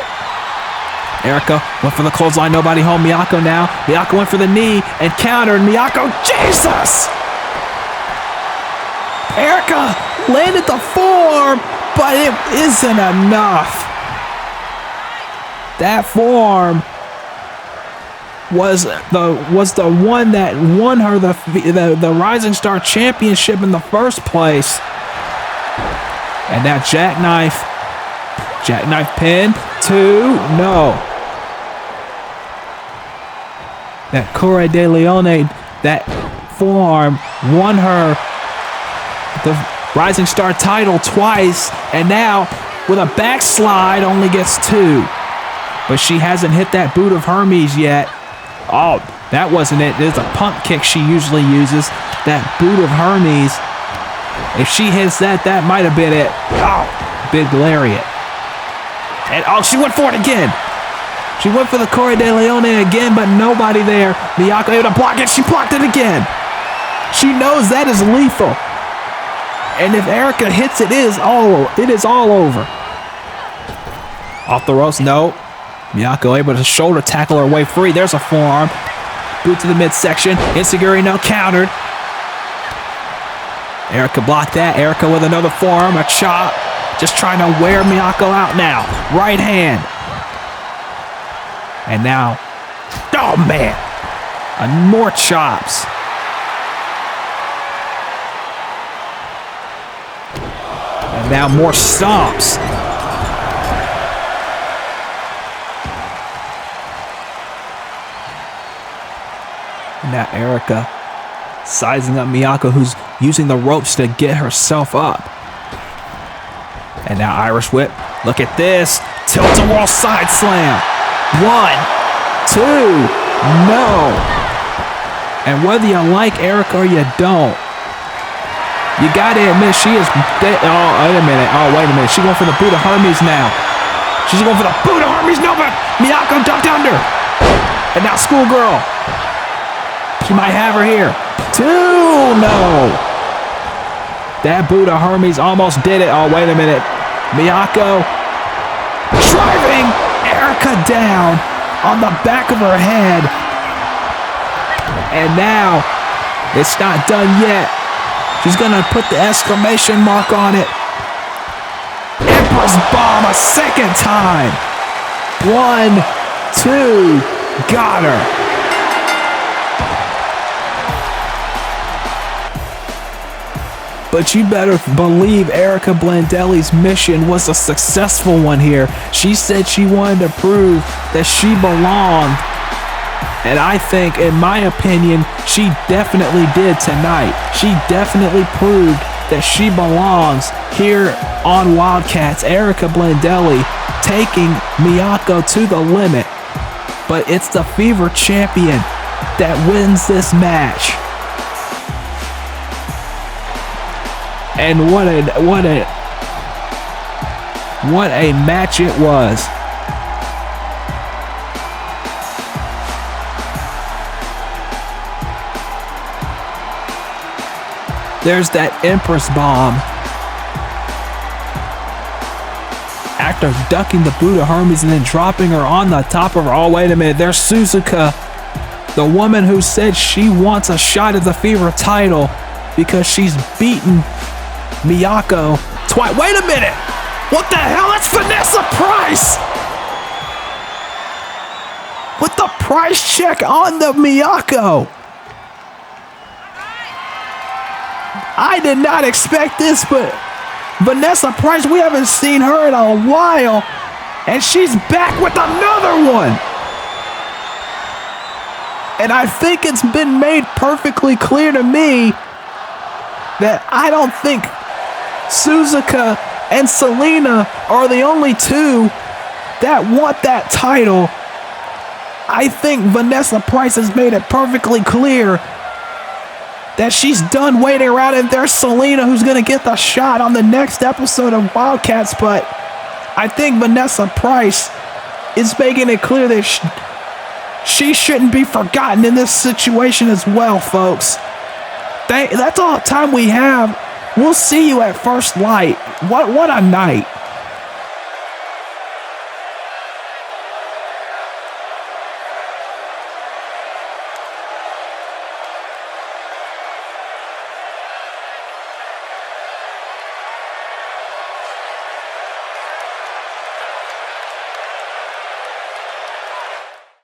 Erica went for the clothesline, nobody home. Miyako now. Miyako went for the knee and countered. Miyako, Jesus! Erica landed the forearm, but it isn't enough. That forearm was the one that won her the Rising Star Championship in the first place. And that jackknife pin. 2, no. That Corey de Leone, that forearm won her the Rising Star title twice, and now with a backslide only gets 2. But she hasn't hit that boot of Hermes yet. Oh, that wasn't it. There's a pump kick she usually uses. That boot of Hermes. If she hits that, that might have been it. Oh, big lariat. And oh, she went for it again. She went for the Corey de Leone again, but nobody there. Miyako able to block it. She blocked it again. She knows that is lethal. And if Erica hits it, it is all over. Off the ropes, no. Miyako able to shoulder tackle her way free. There's a forearm. Boot to the midsection. Enziguri no countered. Erica blocked that. Erica with another forearm, a chop. Just trying to wear Miyako out now. Right hand. And now, oh man, more chops. And now more stomps. Now Erica sizing up Miyako, who's using the ropes to get herself up. And now Irish whip. Look at this. Tilt-a-whirl side slam. 1, 2, no. And whether you like Erica or you don't, you gotta admit she is. Oh, wait a minute. Oh, wait a minute. She's going for the boot of Hermes now. She's going for the boot of Hermes. No, but Miyako ducked under. And now Schoolgirl. She might have her here. 2, no. That Buddha Hermes almost did it. Oh, wait a minute. Miyako driving Erica down on the back of her head. And now it's not done yet. She's going to put the exclamation mark on it. Empress Bomb a second time. 1, 2, got her. But you better believe Erica Blandelli's mission was a successful one here. She said she wanted to prove that she belonged. And I think, in my opinion, she definitely did tonight. She definitely proved that she belongs here on Wildcats. Erica Blandelli taking Miyako to the limit. But it's the Fever champion that wins this match. And what a match it was. There's that Empress Bomb. After ducking the Buddha Hermes and then dropping her on the top of her. Oh, wait a minute. There's Suzuka, the woman who said she wants a shot at the Fever title because she's beaten Miyako twice. Wait a minute. What the hell? That's Vanessa Price. With the price check on the Miyako. I did not expect this, but Vanessa Price, we haven't seen her in a while, and she's back with another one. And I think it's been made perfectly clear to me that I don't think Suzuka and Selena are the only two that want that title. I think Vanessa Price has made it perfectly clear that she's done waiting around, and there's Selena who's going to get the shot on the next episode of Wildcats. But I think Vanessa Price is making it clear that she shouldn't be forgotten in this situation as well, folks. That's all the time we have. We'll see you at First Light. What a night.